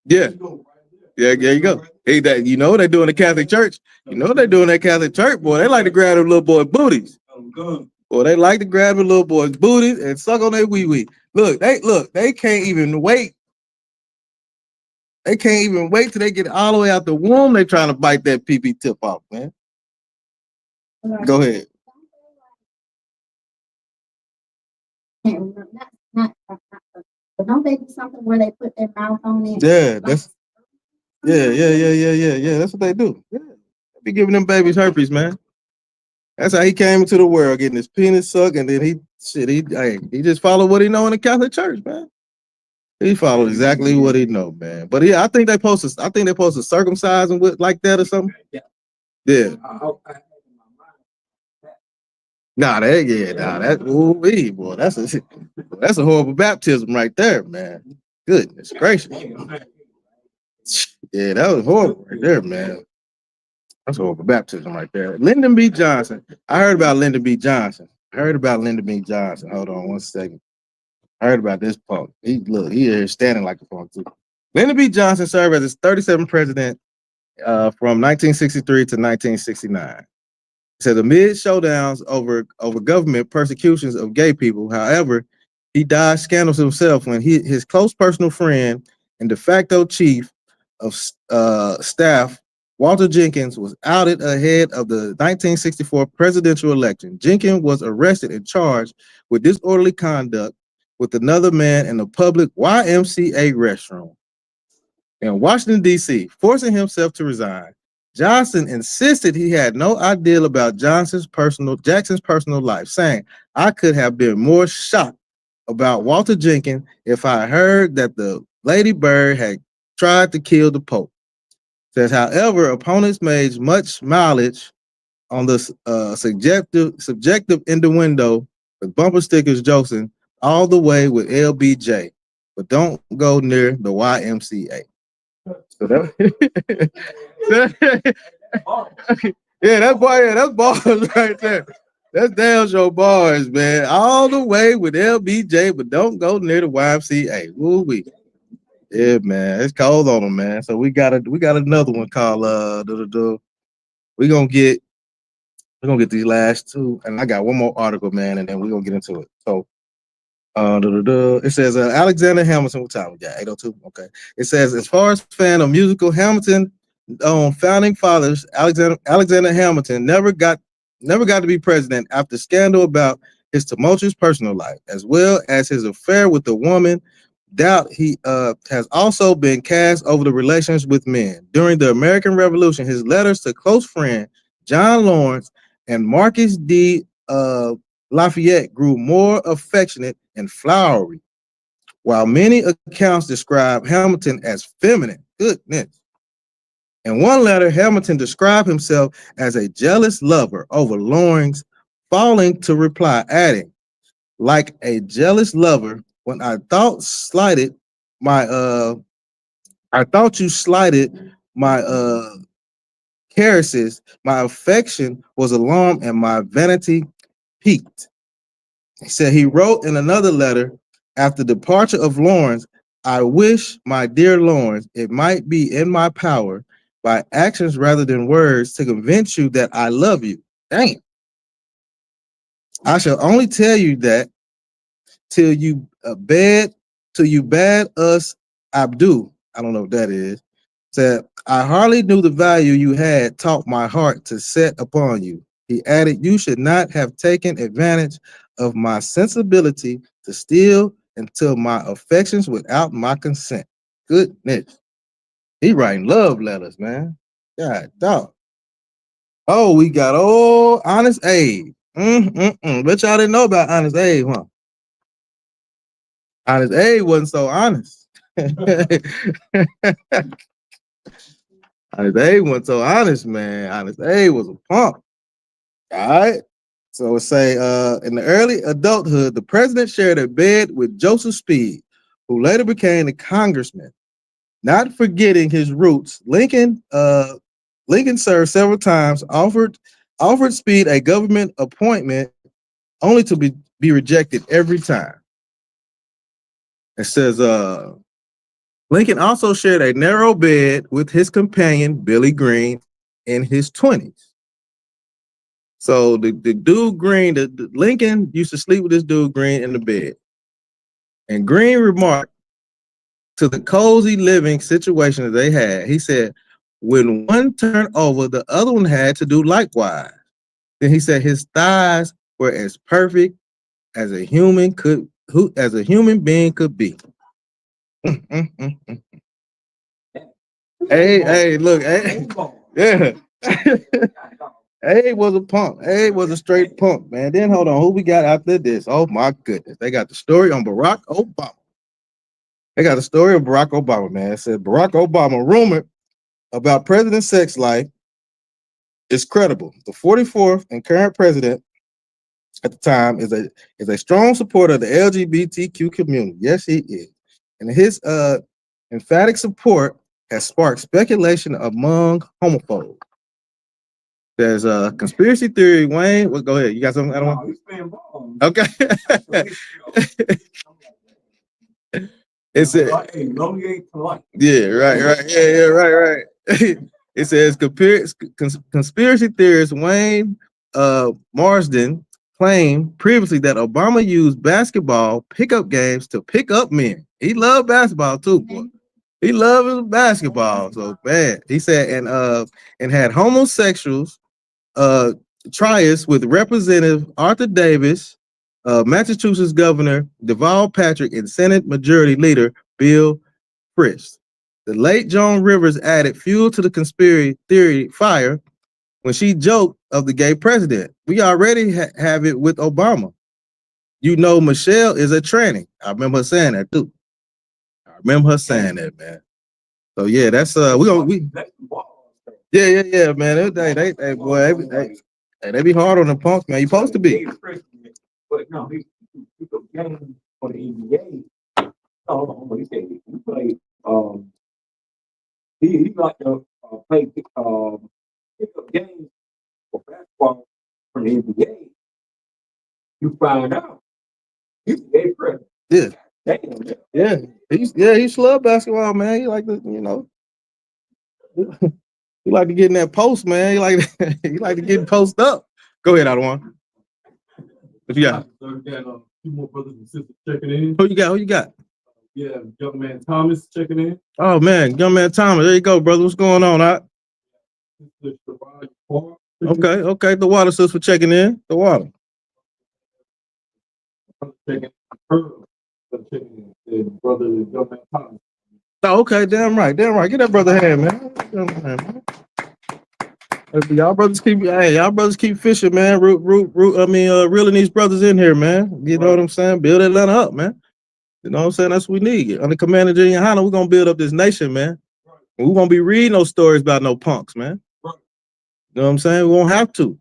Yeah. Yeah, there you go. Hey, that you know they're doing the Catholic Church. You know they're doing that Catholic Church, boy. They like to grab them little boy booties. Boy, they like to grab the little boys' booties and suck on their wee wee. Look, they can't even wait. They can't even wait till they get all the way out the womb. They trying to bite that pee tip off, man. Go ahead. But don't they do something where they put their mouth on it? Yeah, that's yeah. That's what they do. Yeah, they be giving them babies herpes, man. That's how he came into the world, getting his penis sucked, and then he just followed what he know in the Catholic Church, man. He followed exactly what he know, man. But yeah, I think they supposed to circumcise him with like that or something. Yeah. That ooh-wee, boy. That's a horrible baptism right there, man. Goodness gracious. Yeah, that was horrible right there, man. That's a horrible baptism right there. Lyndon B. Johnson. I heard about Lyndon B. Johnson. Hold on one second. I heard about this punk. He is standing like a punk too. Lyndon B. Johnson served as his 37th president from 1963 to 1969. Said amid showdowns over government persecutions of gay people, however, he dodged scandals himself when his close personal friend and de facto chief of staff, Walter Jenkins, was outed ahead of the 1964 presidential election. Jenkins was arrested and charged with disorderly conduct with another man in a public YMCA restroom in Washington, D.C., forcing himself to resign. Johnson insisted he had no idea about Jackson's personal life, saying, "I could have been more shocked about Walter Jenkins if I heard that the Lady Bird had tried to kill the Pope." Says, however, opponents made much mileage on the subjective innuendo with bumper stickers joking all the way with LBJ, but don't go near the YMCA. So that, that's bars right there. That's damn show bars, man. All the way with LBJ, but don't go near the YMCA. Woo-wee. Yeah, man. It's cold on them, man. So we got another one called we're gonna get these last two, and I got one more article, man, and then we're gonna get into it. So it says Alexander Hamilton. What time we got? 8:02. Okay. It says, as far as fan of musical Hamilton, founding fathers, Alexander Hamilton never got to be president after scandal about his tumultuous personal life, as well as his affair with the woman. Doubt he has also been cast over the relations with men. During the American Revolution, his letters to close friend John Lawrence and Marcus D. Lafayette grew more affectionate and flowery, while many accounts describe Hamilton as feminine. Goodness. In one letter, Hamilton described himself as a jealous lover over Lawrence, falling to reply, adding, "Like a jealous lover, when I thought you slighted my caresses, my affection was alarmed and my vanity piqued." He said he wrote in another letter after the departure of Lawrence, "I wish, my dear Lawrence, it might be in my power by actions rather than words to convince you that I love you." Dang. "I shall only tell you that till you bade us abdu." I don't know what that is. Said, "I hardly knew the value you had taught my heart to set upon you." He added, "You should not have taken advantage of my sensibility to steal into my affections without my consent." Goodness. He writing love letters, man. God, dog. Oh, we got Honest Abe. Bet y'all didn't know about Honest Abe, huh? Honest Abe wasn't so honest. Honest Abe wasn't so honest, man. Honest Abe was a punk. All right. So it say in the early adulthood, the president shared a bed with Joseph Speed, who later became a congressman. Not forgetting his roots, Lincoln served several times, offered Speed a government appointment, only to be rejected every time. It says Lincoln also shared a narrow bed with his companion Billy Green in his 20s. So the dude Green, the Lincoln used to sleep with this dude Green in the bed. And Green remarked to the cozy living situation that they had, he said, when one turned over, the other one had to do likewise. Then he said his thighs were as perfect as a human being could be. Hey, look, hey, yeah. Abe was a punk. Abe was a straight punk, man. Then hold on, who we got after this? Oh my goodness, they got the story on Barack Obama. They got the story of Barack Obama, man. It said Barack Obama rumored about president's sex life is credible. The 44th and current president at the time is a strong supporter of the LGBTQ community. Yes, he is, and his emphatic support has sparked speculation among homophobes. There's a conspiracy theory, Wayne. Well, go ahead. You got something? I don't want. Okay. It said, yeah, right. Yeah, right. It says conspiracy theorist Wayne Marsden claimed previously that Obama used basketball pickup games to pick up men. He loved basketball too, boy. He loved basketball. So bad. He said, and had homosexuals tryouts with Representative Arthur Davis, Massachusetts Governor Deval Patrick, and Senate Majority Leader Bill Frist. The late Joan Rivers added fuel to the conspiracy theory fire when she joked of the gay president. We already have it with Obama. You know, Michelle is a tranny. I remember her saying that too. I remember her saying that, man. So yeah, that's yeah, man. They be hard on the punks, man. You supposed to be. But no, he took games for the NBA. Oh, he said he played. He like to play pick up games for basketball for the NBA. You find out he's a gay president. Yeah. Damn. Yeah. He loved basketball, man. He like to, he like to get in that post, man. He like to get post up. Go ahead, Adawan. What you got? So we got 2 more brothers and sisters checking in. Who you got? Yeah, young man Thomas checking in. Oh man, young man Thomas. There you go, brother. What's going on, Out? Okay. The water sister for checking in. The water. Checking in. Brother young man Thomas. Oh, okay, damn right. Get that brother hand, man. Y'all brothers keep fishing, man. Reeling these brothers in here, man. You know what I'm saying? Build Atlanta up, man. You know what I'm saying? That's what we need. Under Commander YAHANNA, we're gonna build up this nation, man. And we won't be reading no stories about no punks, man. You know what I'm saying? We won't have to.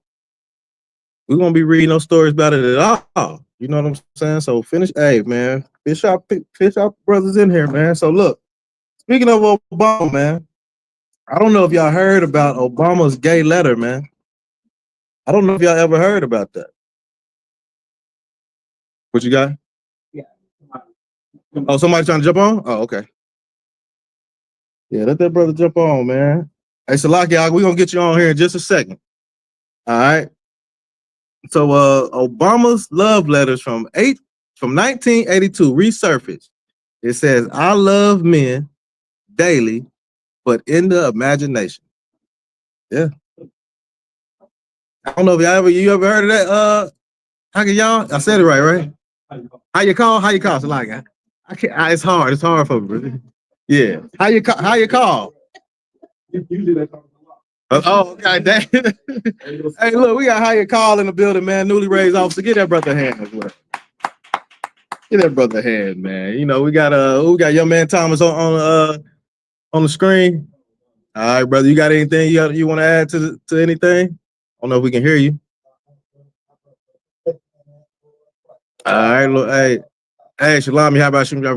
We're gonna be reading no stories about it at all. You know what I'm saying? So fish out brothers in here, man. So look, speaking of Obama, man, I don't know if y'all heard about Obama's gay letter, man. I don't know if y'all ever heard about that. What you got? Yeah. Oh, somebody trying to jump on? Oh, okay. Yeah, let that brother jump on, man. Hey, Salak, y'all, we're gonna get you on here in just a second. All right. So Obama's love letters from 1982 resurfaced. It says, I love men daily, but in the imagination. Yeah. I don't know if you ever heard of that. How can y'all? I said it right? How you call? So like, I can't. It's hard for me, brother. Yeah. How you call? Usually they talk a lot. Oh, God dang. Hey, look, we got Higher Call in the building, man. Newly raised officer. Get that brother a hand as well. Get that brother a hand, man. You know, we got young man Thomas on the screen. All right, brother. You got anything you want to add to anything? I don't know if we can hear you. All right, look, hey, Shalami, how about you? All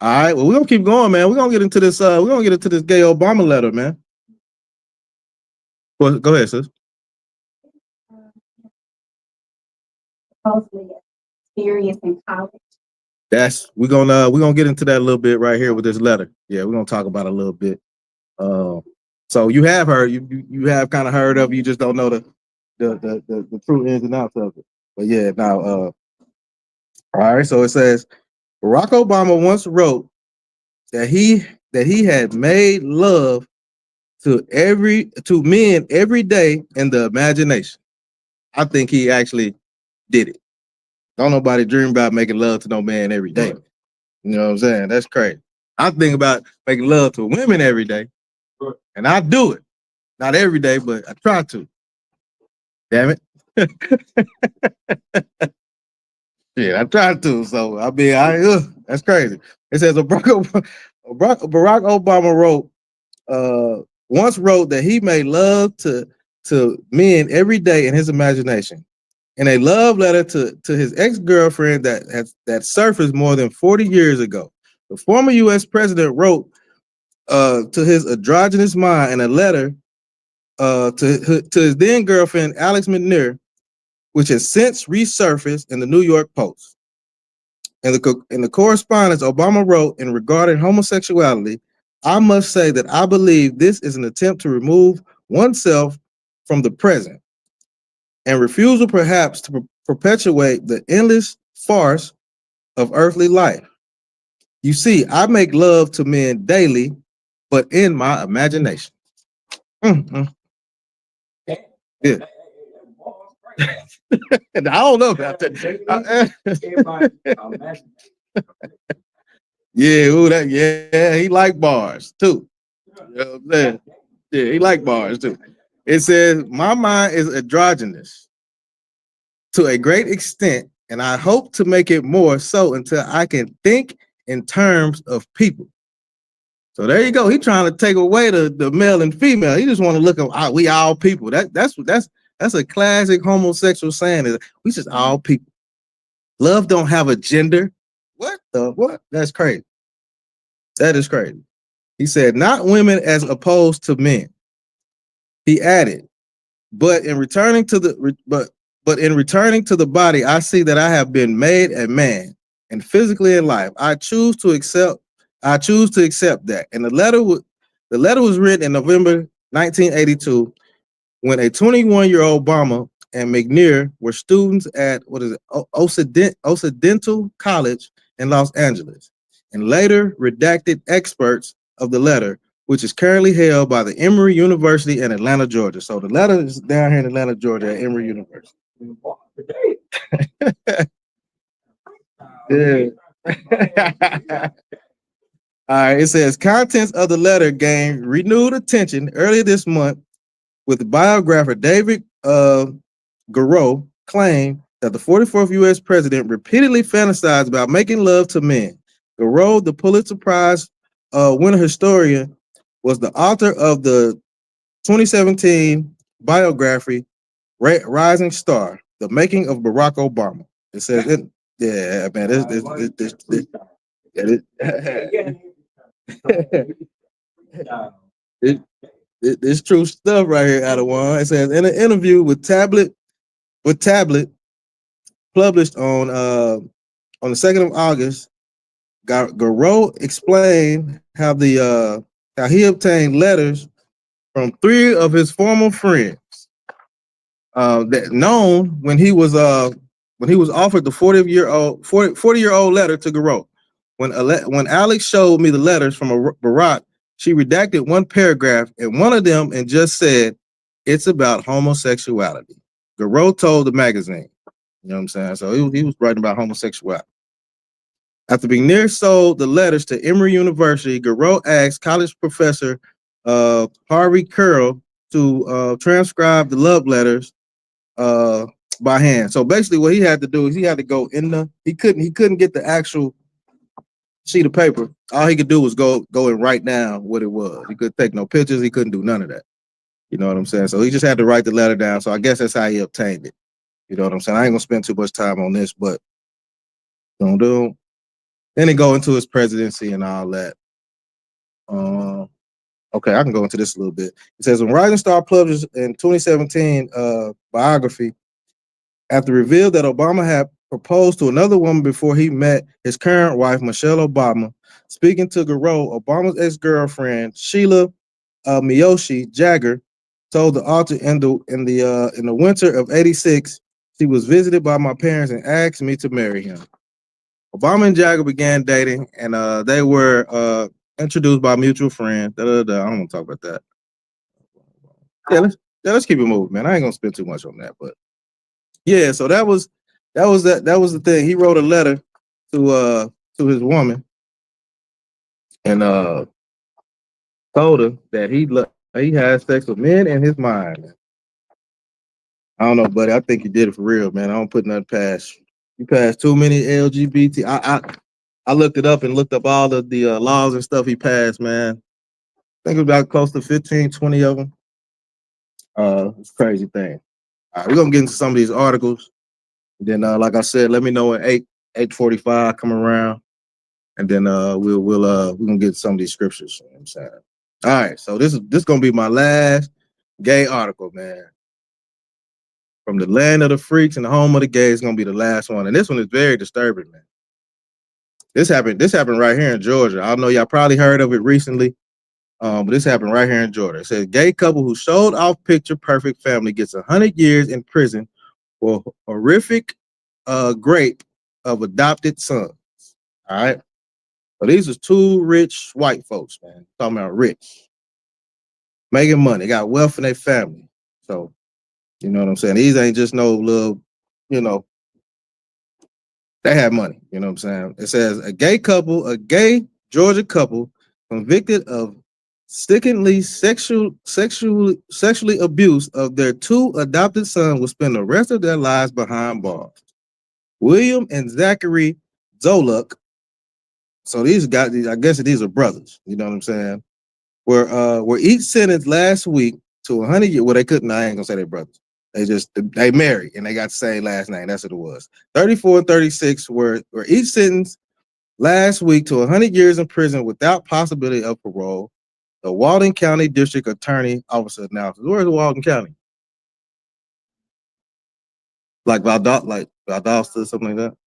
right, well, we're gonna keep going, man. We're gonna get into this gay Obama letter, man. Well, go ahead, sis. Experience in college. We're gonna get into that a little bit right here with this letter. Yeah, we're gonna talk about it a little bit. So you have heard, you have kind of heard of it, you just don't know the true ins and outs of it. But yeah, now all right, so it says Barack Obama once wrote that he had made love to men every day in the imagination. I think he actually did it. Don't nobody dream about making love to no man every day. You know what I'm saying? That's crazy. I think about making love to women every day, and I do it. Not every day, but I try to. Damn it. Yeah, I try to. So that's crazy. It says Barack Obama once wrote that he made love to men every day in his imagination. In a love letter to his ex-girlfriend that surfaced more than 40 years ago. The former U.S. president wrote to his androgynous mind in a letter to his then girlfriend Alex McNair, which has since resurfaced in the New York Post. In the correspondence Obama wrote in regarding homosexuality, I must say that I believe this is an attempt to remove oneself from the present and refusal perhaps to perpetuate the endless farce of earthly life. You see, I make love to men daily, but in my imagination. Mm-hmm. Yeah. I don't know about that. Yeah, he like bars too. You know what I'm saying? Yeah, he like bars too. It says, my mind is androgynous to a great extent, and I hope to make it more so until I can think in terms of people. So there you go. He trying to take away the male and female. He just want to look at we all people. That's a classic homosexual saying, is we just all people. Love don't have a gender. What? That's crazy. That is crazy. He said, not women as opposed to men. He added, but in returning to the body, I see that I have been made a man, and physically in life. I choose to accept that. And the letter was written in November 1982, when a 21-year-old Obama and McNair were students at Occidental College in Los Angeles, and later redacted excerpts of the letter, which is currently held by the Emory University in Atlanta, Georgia. So the letter is down here in Atlanta, Georgia at Emory University. Yeah. All right, it says contents of the letter gained renewed attention earlier this month with biographer David Garreau claimed that the 44th U.S. president repeatedly fantasized about making love to men. Garreau, the Pulitzer Prize winner historian, was the author of the 2017 biography Rising Star: The Making of Barack Obama. It says, yeah, man, this true stuff right here, out of one. It says in an interview with Tablet, published on the 2nd of August, Garreau explained how he obtained letters from 3 of his former friends that known when he was offered the 40-year-old letter to Garreau. When Alex showed me the letters from Barack, she redacted one paragraph in one of them and just said, "It's about homosexuality." Garreau told the magazine. You know what I'm saying? So he was writing about homosexuality. After McNair sold the letters to Emory University, Garreau asked college professor Harvey Curl to transcribe the love letters by hand. So basically, what he had to do is he had to go in the. He couldn't get the actual sheet of paper. All he could do was go and write down what it was. He couldn't take no pictures. He couldn't do none of that. You know what I'm saying? So he just had to write the letter down. So I guess that's how he obtained it. You know what I'm saying? I ain't gonna spend too much time on this, but don't do. Then he go into his presidency and all that. Okay, I can go into this a little bit. It says when Rising Star published in 2017 biography, after revealed that Obama had proposed to another woman before he met his current wife, Michelle Obama. Speaking to Garreau, Obama's ex-girlfriend, Sheila Miyoshi Jagger, told the author in the winter of '86, she was visited by my parents and asked me to marry him. Obama and Jagger began dating, and they were introduced by a mutual friend. I don't want to talk about that. Yeah, let's keep it moving, man. I ain't gonna spend too much on that, but yeah. So that was the thing. He wrote a letter to his woman, and told her that he had sex with men in his mind. I don't know, buddy. I think he did it for real, man. I don't put nothing past you. You passed too many LGBT. I looked it up and looked up all of the laws and stuff he passed, man. I think it was about close to 15, 20 of them. It's a crazy thing. All right, we're gonna get into some of these articles. And then, like I said, let me know at 8:45 come around, and then we're gonna get some of these scriptures. You know what I'm saying. All right, so this is gonna be my last gay article, man. From the land of the freaks and the home of the gays, is gonna be the last one, and this one is very disturbing, man. This happened right here in Georgia. I know y'all probably heard of it recently, but this happened right here in Georgia. It says gay couple who showed off picture perfect family gets 100 years in prison for horrific rape of adopted sons. All right. So these are two rich white folks, man. Talking about rich, making money, got wealth in their family. So you know what I'm saying? These ain't just no little, they have money. You know what I'm saying? It says a gay Georgia couple convicted of stickingly sexually abuse of their two adopted sons will spend the rest of their lives behind bars. William and Zachary Zoluk. So these guys, I guess these are brothers. You know what I'm saying? Were each sentenced last week to 100 years. Well, they couldn't. I ain't gonna say they're brothers. They married and they got the same last name. That's what it was. 34 and 36 were each sentenced last week to 100 years in prison without possibility of parole. The Walton County District Attorney Officer announced. Where's the Walton County? Like Valdosta, something like that.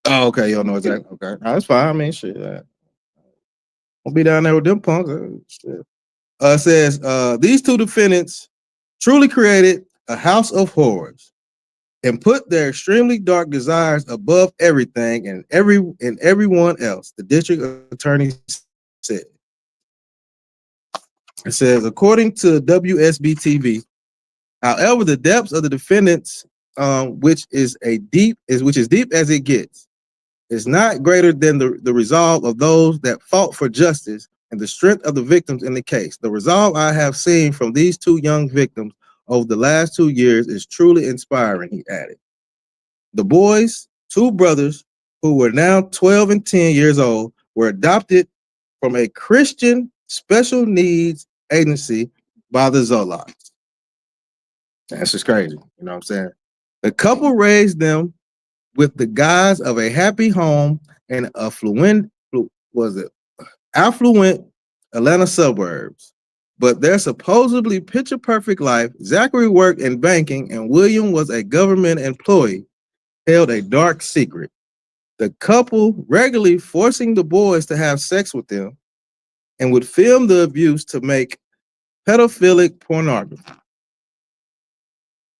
Oh, okay. You don't know exactly. Okay, that's fine. I mean, shit. I'll be down there with them punks. Shit. It says these two defendants truly created a house of horrors and put their extremely dark desires above everything and everyone else, the district attorney said. It says, according to WSB TV, however, the depths of the defendants, which is deep as it gets, is not greater than the resolve of those that fought for justice and the strength of the victims in the case. The resolve I have seen from these two young victims over the last 2 years is truly inspiring, he added. The boys, two brothers, who were now 12 and 10 years old, were adopted from a Christian special needs agency by the Zolots. That's just crazy. You know what I'm saying? The couple raised them with the guise of a happy home in affluent Atlanta suburbs. But their supposedly picture-perfect life, Zachary worked in banking and William was a government employee, held a dark secret. The couple regularly forcing the boys to have sex with them and would film the abuse to make pedophilic pornography.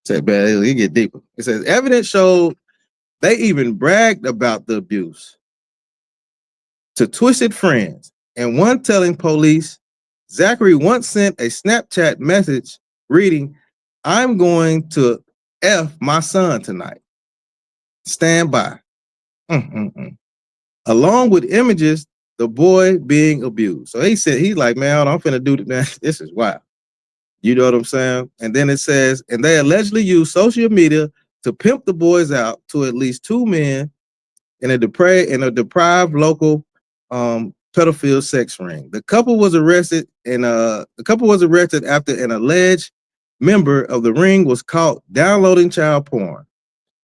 Say, man, you get deeper. It says evidence showed they even bragged about the abuse to twisted friends, and one telling police Zachary once sent a Snapchat message reading, "I'm going to F my son tonight. Stand by." Along with images the boy being abused. So he said, he's like, man, I'm finna do this, man. This is wild. You know what I'm saying? And then it says, and they allegedly used social media to pimp the boys out to at least 2 men in a deprived local pedophile sex ring. The couple was arrested after an alleged member of the ring was caught downloading child porn.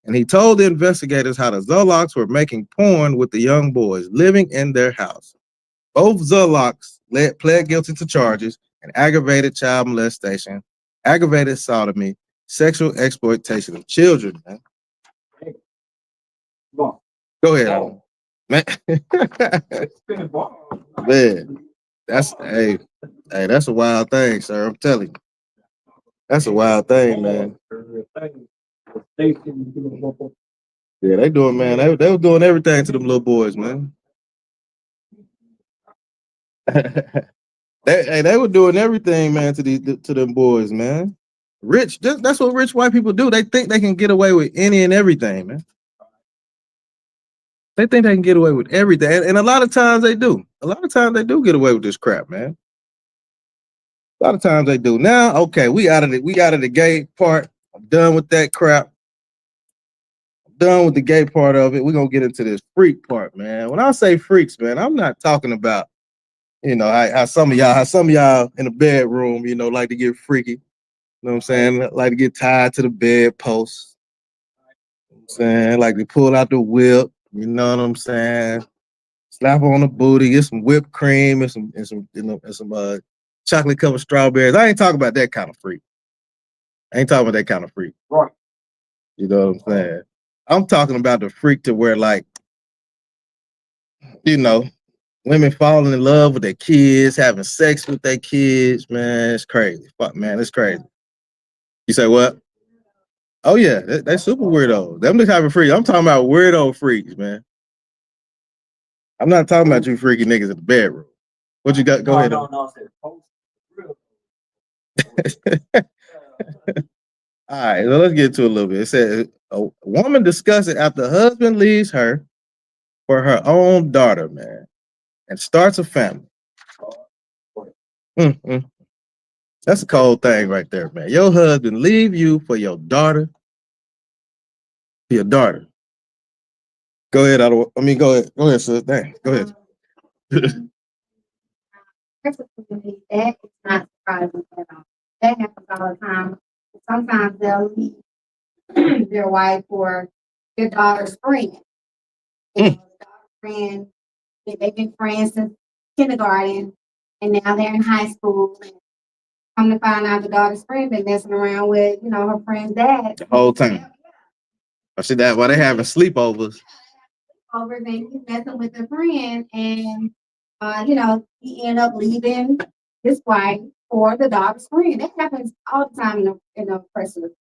And he told the investigators how the Zolocs were making porn with the young boys living in their house. Both Zolocs pled guilty to charges and aggravated child molestation, aggravated sodomy, sexual exploitation of children. Man. Go ahead, Alan. Man. Man, that's that's a wild thing, sir. I'm telling you, that's a wild thing, man. Yeah, they doing, man. They were doing everything to them little boys, man. They were doing everything, man, to them boys, man. That's what rich white people do. They think they can get away with any and everything, man. They think they can get away with everything, and a lot of times they do. A lot of times they do get away with this crap, man. A lot of times they do. Now, okay, we out of the gay part. I'm done with that crap. I'm done with the gay part of it. We're gonna get into this freak part, man. When I say freaks, man, I'm not talking about, you know, how some of y'all in the bedroom, you know, like to get freaky. You know what I'm saying? Like to get tied to the bedpost. You know what I'm saying? Like to pull out the whip. You know what I'm saying? Slap on the booty, get some whipped cream and some chocolate covered strawberries. I ain't talking about that kind of freak. Right. You know what I'm saying? I'm talking about the freak to where, like, you know, women falling in love with their kids, having sex with their kids, man. It's crazy. Fuck, man, it's crazy. You say what? Oh yeah, they super weirdo. Them the type of freaks. I'm talking about weirdo freaks, man. I'm not talking about you freaky niggas in the bedroom. What you got? Go ahead. No. All right, so let's get to a little bit. It says a woman discusses it after husband leaves her for her own daughter, man, and starts a family. That's a cold thing right there, man. Your husband leave you for your daughter. Your daughter. Go ahead. Go ahead, sis. Dang. Go ahead. That is not surprising at all. That happens all the time. Sometimes they'll leave their wife for their daughter's friend. They've been friends since kindergarten, and now they're in high school. And come to find out the daughter's friend been messing around with, her friend's dad the whole time. I see that while they having sleepovers. Over then he's messing with a friend, and he end up leaving his wife for the daughter's friend. That happens all the time in the person.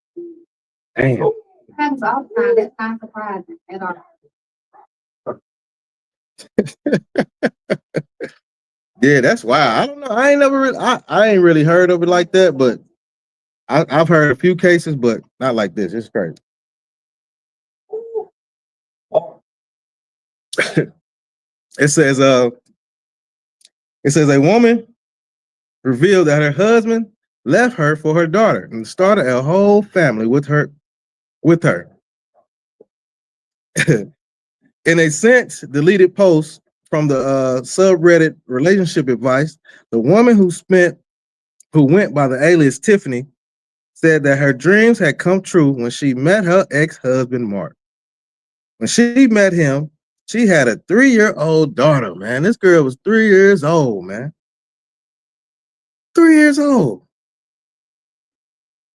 Damn. It happens all the time. That's not surprising at all. Yeah, that's wild. I don't know. I ain't really heard of it like that, but I've heard a few cases, but not like this. It's crazy. It says a woman revealed that her husband left her for her daughter and started a whole family with her. In a since deleted post from the subreddit relationship advice, the woman who went by the alias Tiffany said that her dreams had come true when she met her ex-husband Mark. When she met him, she had a 3-year-old daughter, man. This girl was 3 years old, man. 3 years old.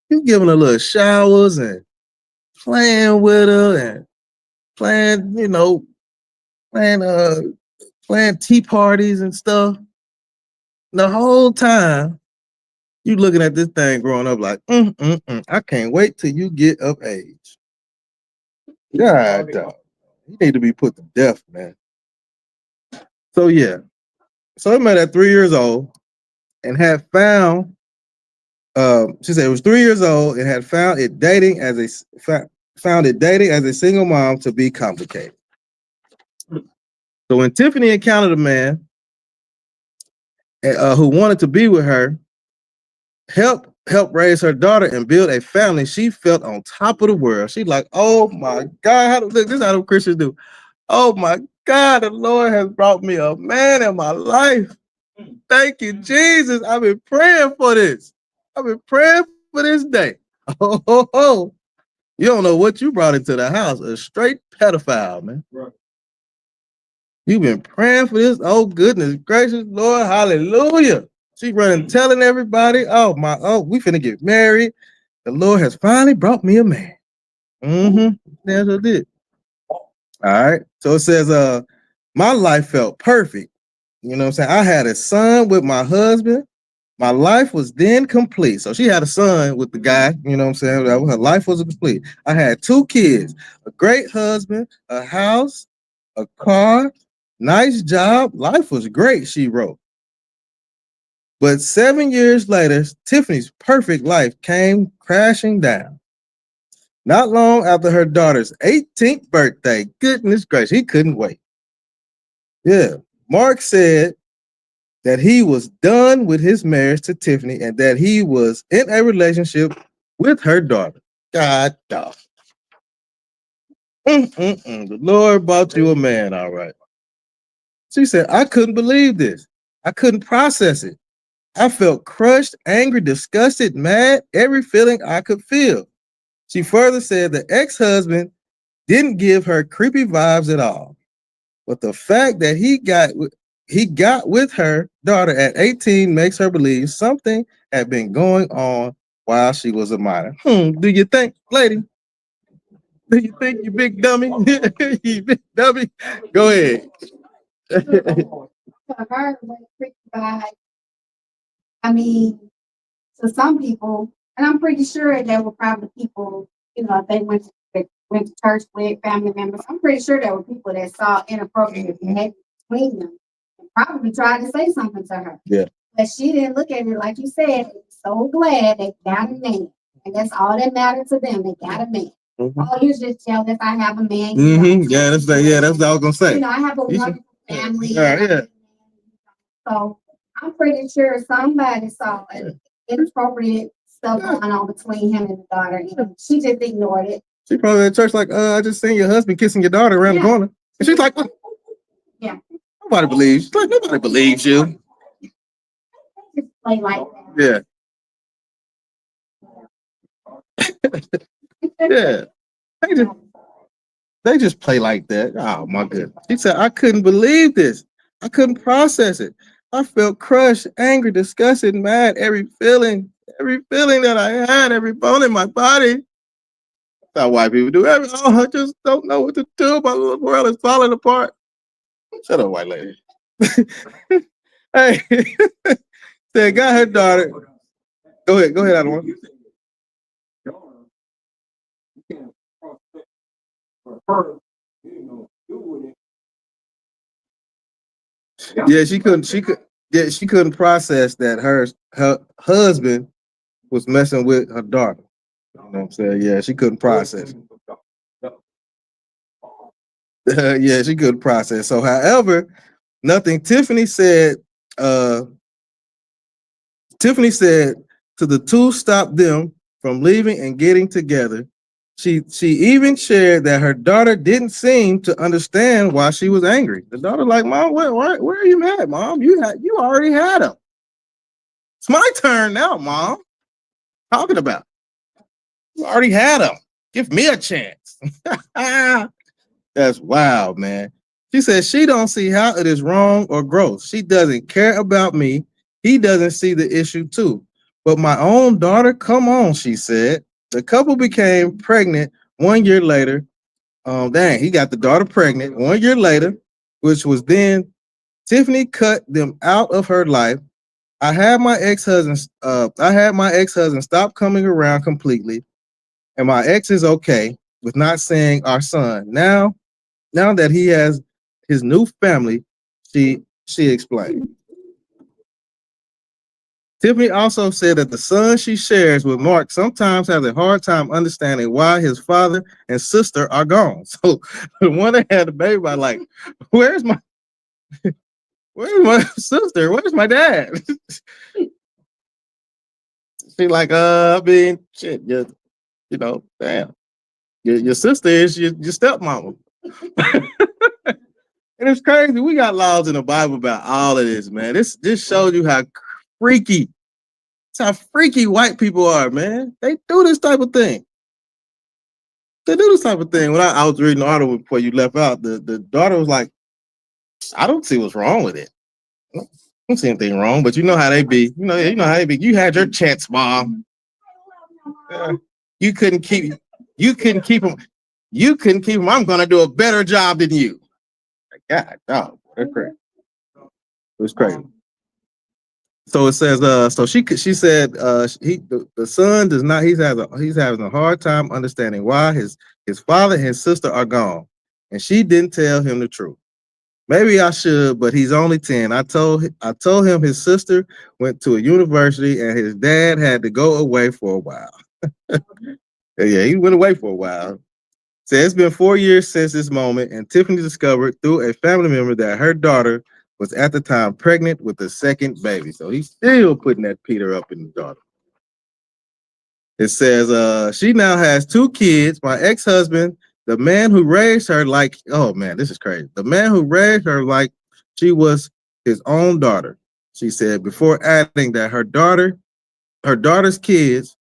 You giving her little showers and playing with her and playing tea parties and stuff. The whole time, you looking at this thing growing up like, I can't wait till you get of age. God, dog. You need to be put to death, man. So yeah. So I met at 3 years old and had found, she said it was 3 years old and had found it dating as a single mom to be complicated. So when Tiffany encountered a man who wanted to be with her, help raise her daughter and build a family. She felt on top of the world. She's like, oh my God, look, this is how the Christians do. Oh my God, the Lord has brought me a man in my life. Thank you, Jesus. I've been praying for this. I've been praying for this day. Oh. You don't know what you brought into the house. A straight pedophile, man. Right. You've been praying for this. Oh, goodness gracious, Lord, hallelujah. She running, telling everybody, we finna get married. The Lord has finally brought me a man. That's what it did. All right. So it says, my life felt perfect. You know what I'm saying? I had a son with my husband. My life was then complete. So she had a son with the guy, you know what I'm saying? Her life was complete. I had 2 kids, a great husband, a house, a car, nice job. Life was great, she wrote. But 7 years later, Tiffany's perfect life came crashing down. Not long after her daughter's 18th birthday, goodness gracious, he couldn't wait. Yeah, Mark said that he was done with his marriage to Tiffany and that he was in a relationship with her daughter. God dog. The Lord brought you a man, all right. She said, I couldn't believe this. I couldn't process it. I felt crushed, angry, disgusted, mad, every feeling I could feel. She further said the ex-husband didn't give her creepy vibes at all. But the fact that he got with her daughter at 18 makes her believe something had been going on while she was a minor. Do you think, lady? Do you think, you big dummy? You big dummy? Go ahead. I mean, to some people, and I'm pretty sure there were probably people, you know, if they went to church with family members, I'm pretty sure there were people that saw inappropriate behavior between them and probably tried to say something to her. Yeah. But she didn't look at it like you said. So glad they got a man. And that's all that mattered to them. They got a man. Oh, you just jealous I have a man. Yeah, that's what I was gonna say. You know, I have a wonderful family. Yeah. So I'm pretty sure somebody saw inappropriate stuff going on between him and the daughter. And she just ignored it. She probably at church like, I just seen your husband kissing your daughter around the corner. And she's like, oh. Yeah. Nobody believes. She's like, nobody believes you. Just play like that. Yeah. They just play like that. Oh my goodness. She said, I couldn't believe this. I couldn't process it. I felt crushed, angry, disgusted, mad, every feeling that I had, every bone in my body. That's how white people do. I just don't know what to do. My little world is falling apart. Shut up, white lady. Hey, said, got her daughter. Go ahead, Adam. Yeah, she couldn't process that her husband was messing with her daughter. You know what I'm saying? Yeah, she couldn't process it. Yeah, she couldn't process. So, however, nothing Tiffany said to the two stop them from leaving and getting together. She even shared that her daughter didn't seem to understand why she was angry. The daughter like, Mom, where are you mad, Mom? You already had him. It's my turn now, Mom. Talking about. You already had him. Give me a chance. That's wild, man. She says she don't see how it is wrong or gross. She doesn't care about me. He doesn't see the issue too. But my own daughter, come on, she said. The couple became pregnant 1 year later. He got the daughter pregnant 1 year later, which was then Tiffany cut them out of her life. I had my ex-husband stop coming around completely, and my ex is okay with not seeing our son. Now that he has his new family, she explained. Tiffany also said that the son she shares with Mark sometimes has a hard time understanding why his father and sister are gone. So the one that had the baby, I like, where's Where's my sister? Where's my dad? She like, I mean, shit, you know, damn. Your sister is your stepmama. And it's crazy. We got laws in the Bible about all of this, man. This shows you how freaky, it's how freaky white people are, man. They do this type of thing. They do this type of thing. When I was reading the article before you left out, the daughter was like, I don't see what's wrong with it. I don't see anything wrong, but you know how they be. You know how they be. You had your chance, mom. You couldn't keep them. You couldn't keep them. I'm gonna do a better job than you. God, dog, that's crazy. It was crazy. So it says, so she said, the son does not. He's having a hard time understanding why his father and his sister are gone, and she didn't tell him the truth. Maybe I should, but he's only 10. I told him his sister went to a university and his dad had to go away for a while. Yeah, he went away for a while. So it's been 4 years since this moment, and Tiffany discovered through a family member that her daughter was at the time pregnant with the second baby. So he's still putting that Peter up in the daughter. It says, she now has 2 kids. My ex-husband, the man who raised her like, oh man, this is crazy. The man who raised her like she was his own daughter. She said, before adding that her daughter's kids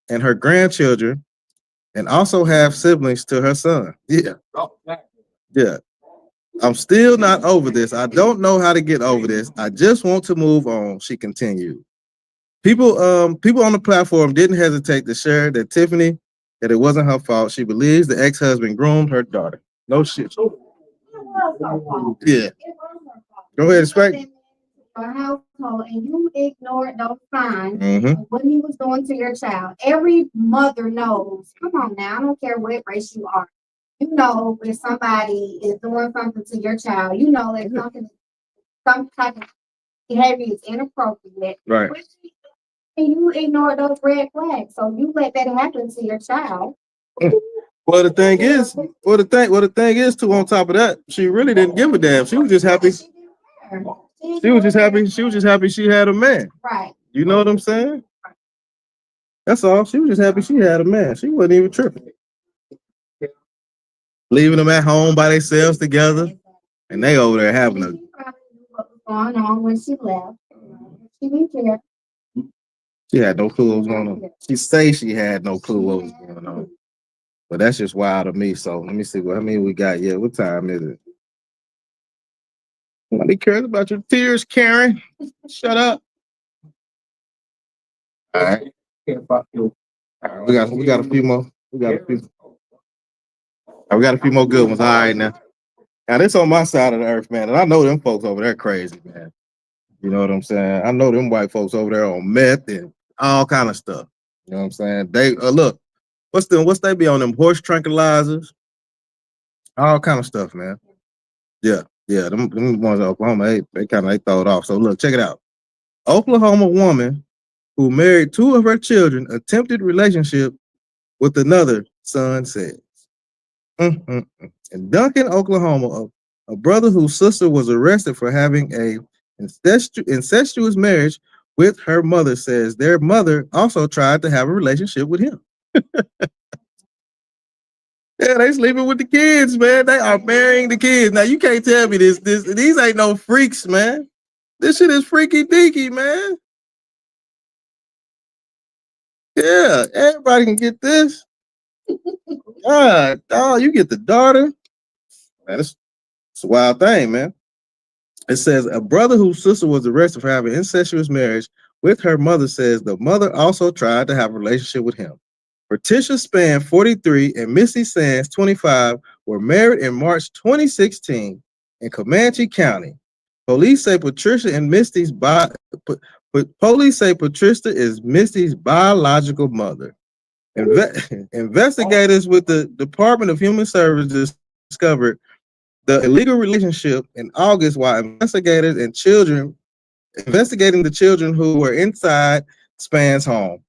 and her grandchildren, and also have siblings to her son. Yeah. Yeah. I'm still not over this. I don't know how to get over this. I just want to move on, she continued. People on the platform didn't hesitate to share that it wasn't her fault. She believes the ex-husband groomed her daughter. No shit. Yeah. Go ahead, Spec. Your household and you ignored those signs of what he was doing to your child. Every mother knows. Come on now, I don't care what race you are. You know if somebody is doing something to your child. You know if some type of behavior is inappropriate. Right. And you ignore those red flags. So you let that happen to your child. Well, the thing is too, on top of that, she really didn't give a damn. She was just happy. She was just happy she had a man. Right. You know what I'm saying? That's all. She was just happy she had a man. She wasn't even tripping. Leaving them at home by themselves together, and they over there having a. She probably knew what was going on when she left. She didn't care. She had no clue what was going on. She say she had no clue what was going on. But that's just wild to me. So let me see how many we got. Yeah, what time is it? Nobody cares about your tears, Karen. Shut up. All right. All right, we got a few more. We got a few more good ones. All right now. Now this on my side of the earth, man, and I know them folks over there crazy, man. You know what I'm saying? I know them white folks over there on meth and all kind of stuff. You know what I'm saying? They look, what's they be on them horse tranquilizers? All kind of stuff, man. Yeah, them ones in Oklahoma, they throw it off. So look, check it out. Oklahoma woman who married 2 of her children attempted relationship with another, son says. In Duncan, Oklahoma, a brother whose sister was arrested for having a incestuous marriage with her mother says their mother also tried to have a relationship with him. Yeah, they sleeping with the kids, man. They are marrying the kids. Now you can't tell me these ain't no freaks, man. This shit is freaky deaky, man. Yeah, everybody can get this. God, you get the daughter. Man, it's a wild thing, man. It says a brother whose sister was arrested for having incestuous marriage with her mother says the mother also tried to have a relationship with him. Patricia Spann, 43, and Missy Sands, 25, were married in March 2016 in Comanche County. Police say Patricia is Misty's biological mother. Investigators with the Department of Human Services discovered the illegal relationship in August while investigating the children who were inside Spann's home.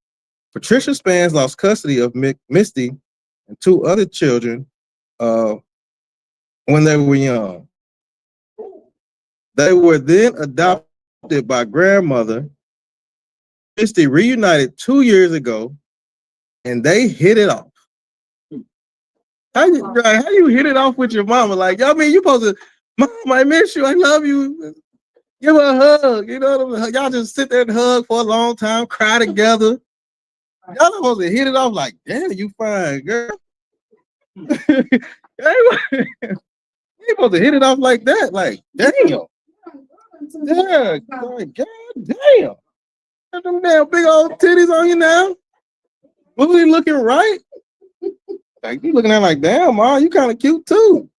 Patricia Spann lost custody of Misty and 2 other children when they were young. They were then adopted by grandmother. Misty reunited 2 years ago, and they hit it off. How you hit it off with your mama? Like, I mean, you supposed to, Mom, I miss you. I love you. Give her a hug. You know what I mean? Y'all just sit there and hug for a long time, cry together. Y'all supposed to hit it off like, damn, you fine, girl. You supposed to hit it off like that. Like, damn. Yeah, like, God damn. Got them damn big old titties on you now. Booty looking right. Like, you looking at like, damn, Mom, you kind of cute too.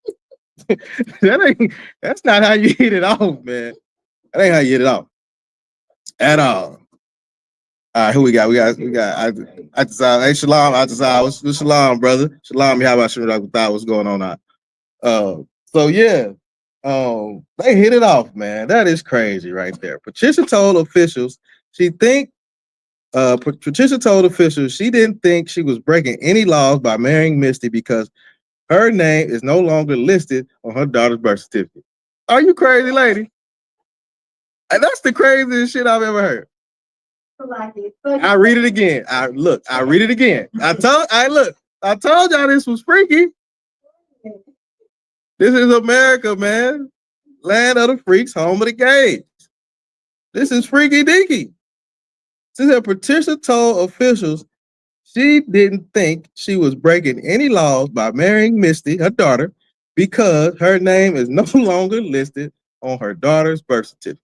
That's not how you hit it off, man. That ain't how you hit it off at all. All right, who we got? I decided. Hey, Shalom. What's Shalom, brother? Shalom. How about you? What's going on now? So yeah, they hit it off, man. That is crazy right there. Patricia told officials she didn't think she was breaking any laws by marrying Misty because her name is no longer listed on her daughter's birth certificate. Are you crazy, lady? And that's the craziest shit I've ever heard. I read it again. I read it again. I told y'all this was freaky. This is America, man. Land of the freaks, home of the gays. This is freaky deaky. She said Patricia told officials she didn't think she was breaking any laws by marrying Misty, her daughter, because her name is no longer listed on her daughter's birth certificate.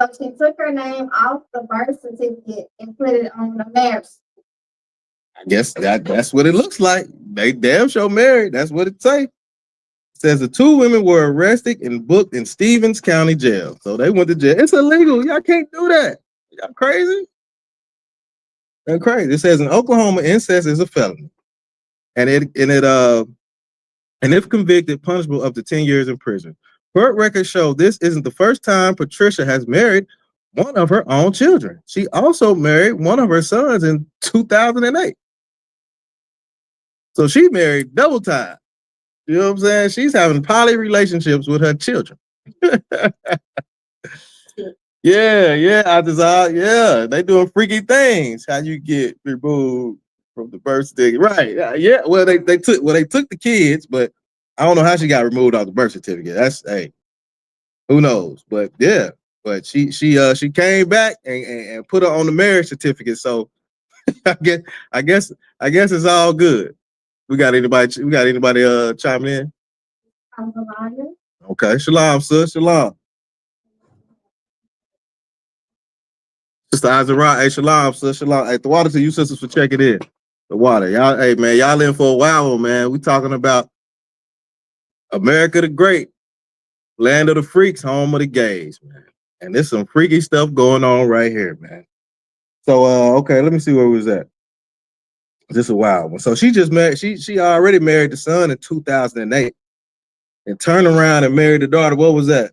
So she took her name off the birth certificate and put it on the marriage. I guess that's what it looks like. They damn sure married. That's what it say. It says the two women were arrested and booked in Stevens County Jail. So they went to jail. It's illegal. Y'all can't do that. Y'all crazy? They're crazy. It says in Oklahoma, incest is a felony. And if convicted, punishable up to 10 years in prison. Court records show this isn't the first time Patricia has married one of her own children. She also married one of her sons in 2008. So she married double time. You know what I'm saying? She's having poly relationships with her children. Yeah, they doing freaky things. How you get removed from the birth certificate? Right? Yeah. Well, they took the kids, but I don't know how she got removed off the birth certificate. That's who knows? But yeah, but she came back and put her on the marriage certificate. So I guess it's all good. We got anybody chiming in? Okay, shalom, sis, shalom. Sister Azara, hey, shalom, sis, shalom. Hey, the water to you sisters for checking in. The water, y'all, hey man, y'all in for a while, man. We talking about America the Great, land of the freaks, home of the gays, man. And there's some freaky stuff going on right here, man. So okay, let me see where we was at. Just a wild one. So she just married, she already married the son in 2008 and turned around and married the daughter. What was that?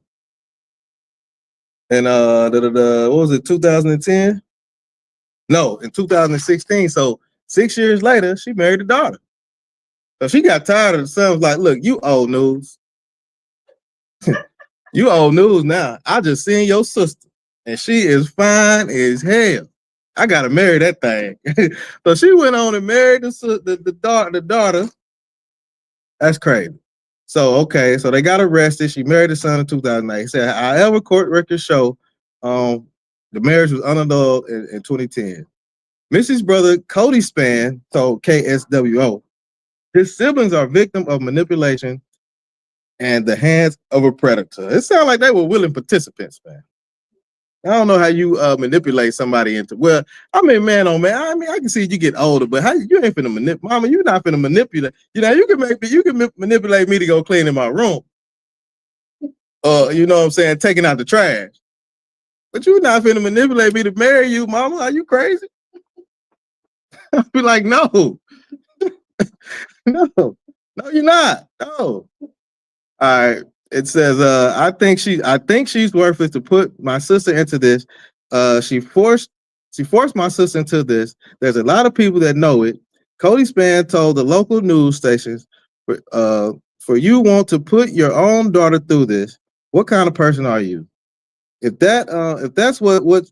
And what was it, 2010? No, in 2016. So 6 years later, she married the daughter. So she got tired of the son. Was like, look, you old news. You old news now. I just seen your sister, and she is fine as hell. I gotta marry that thing. So she went on and married the daughter. That's crazy. So okay, so they got arrested. She married the son in 2008. He said, however, court records show the marriage was annulled in 2010. Missy's brother Cody Spann told KSWO his siblings are victims of manipulation and the hands of a predator. It sounded like they were willing participants, man. I don't know how you manipulate somebody into. Well, I mean, man, oh man. I mean, I can see you get older, but how you ain't finna manipulate, mama. You're not finna manipulate. You know, you can manipulate me to go clean in my room. You know what I'm saying, taking out the trash. But you're not finna manipulate me to marry you, mama. Are you crazy? I'll be like, no, no, you're not. No. All right. It says, I think she's worthless to put my sister into this. She forced my sister into this. There's a lot of people that know it. Cody Spann told the local news stations, for you want to put your own daughter through this. What kind of person are you? If that's what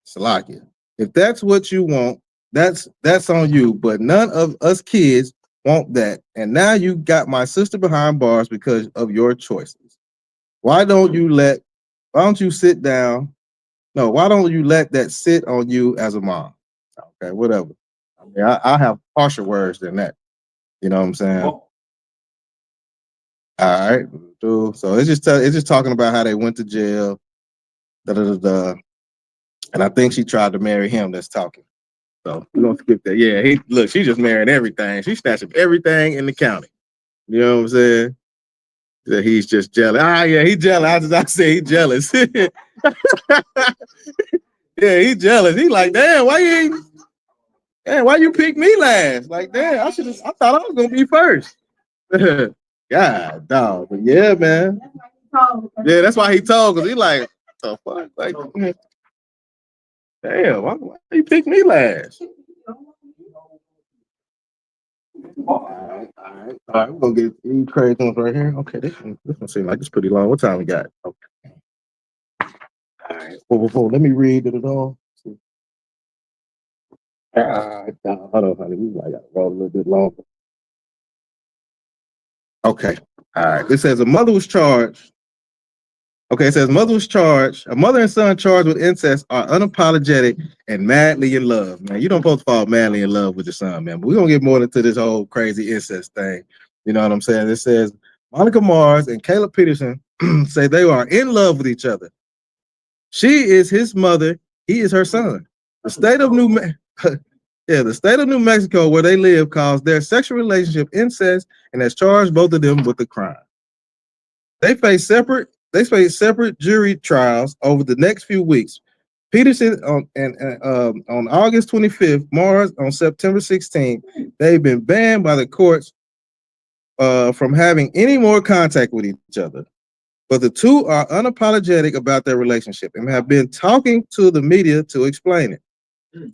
Salakia, if that's what you want, that's on you. But none of us kids want that. And now you got my sister behind bars because of your choices. Why don't you sit down? No, why don't you let that sit on you as a mom? Okay, whatever. I mean, I have harsher words than that. You know what I'm saying? All right. So it's just talking about how they went to jail. And I think she tried to marry him. That's talking. So we're gonna skip that. Yeah, she just married everything. She snatched up everything in the county. You know what I'm saying? That he's just jealous. Yeah, he's jealous. I say he's jealous. Yeah, he's jealous. He's like, damn, why you pick me last? Like, damn, I thought I was gonna be first. God, dog. But yeah, man. Yeah, that's why he told, because he like, the fuck? Like, damn, why you pick me last? All right. We're gonna get these crazy ones right here. Okay, this one seems like it's pretty long. What time we got? Okay. All right. Whoa. Let me read it all. Hold on, honey. I gotta roll a little bit longer. Okay. All right. It says a mother was charged. Okay, it says mother was charged. A mother and son charged with incest are unapologetic and madly in love. Man, you don't supposed to fall madly in love with your son, man. But we're gonna get more into this whole crazy incest thing. You know what I'm saying? It says Monica Mars and Caleb Peterson say they are in love with each other. She is his mother, he is her son. The state of New Mexico, where they live, calls their sexual relationship incest and has charged both of them with the crime. They face separate jury trials over the next few weeks. Peterson on August 25th, Mars on September 16th. They've been banned by the courts from having any more contact with each other. But the two are unapologetic about their relationship and have been talking to the media to explain it.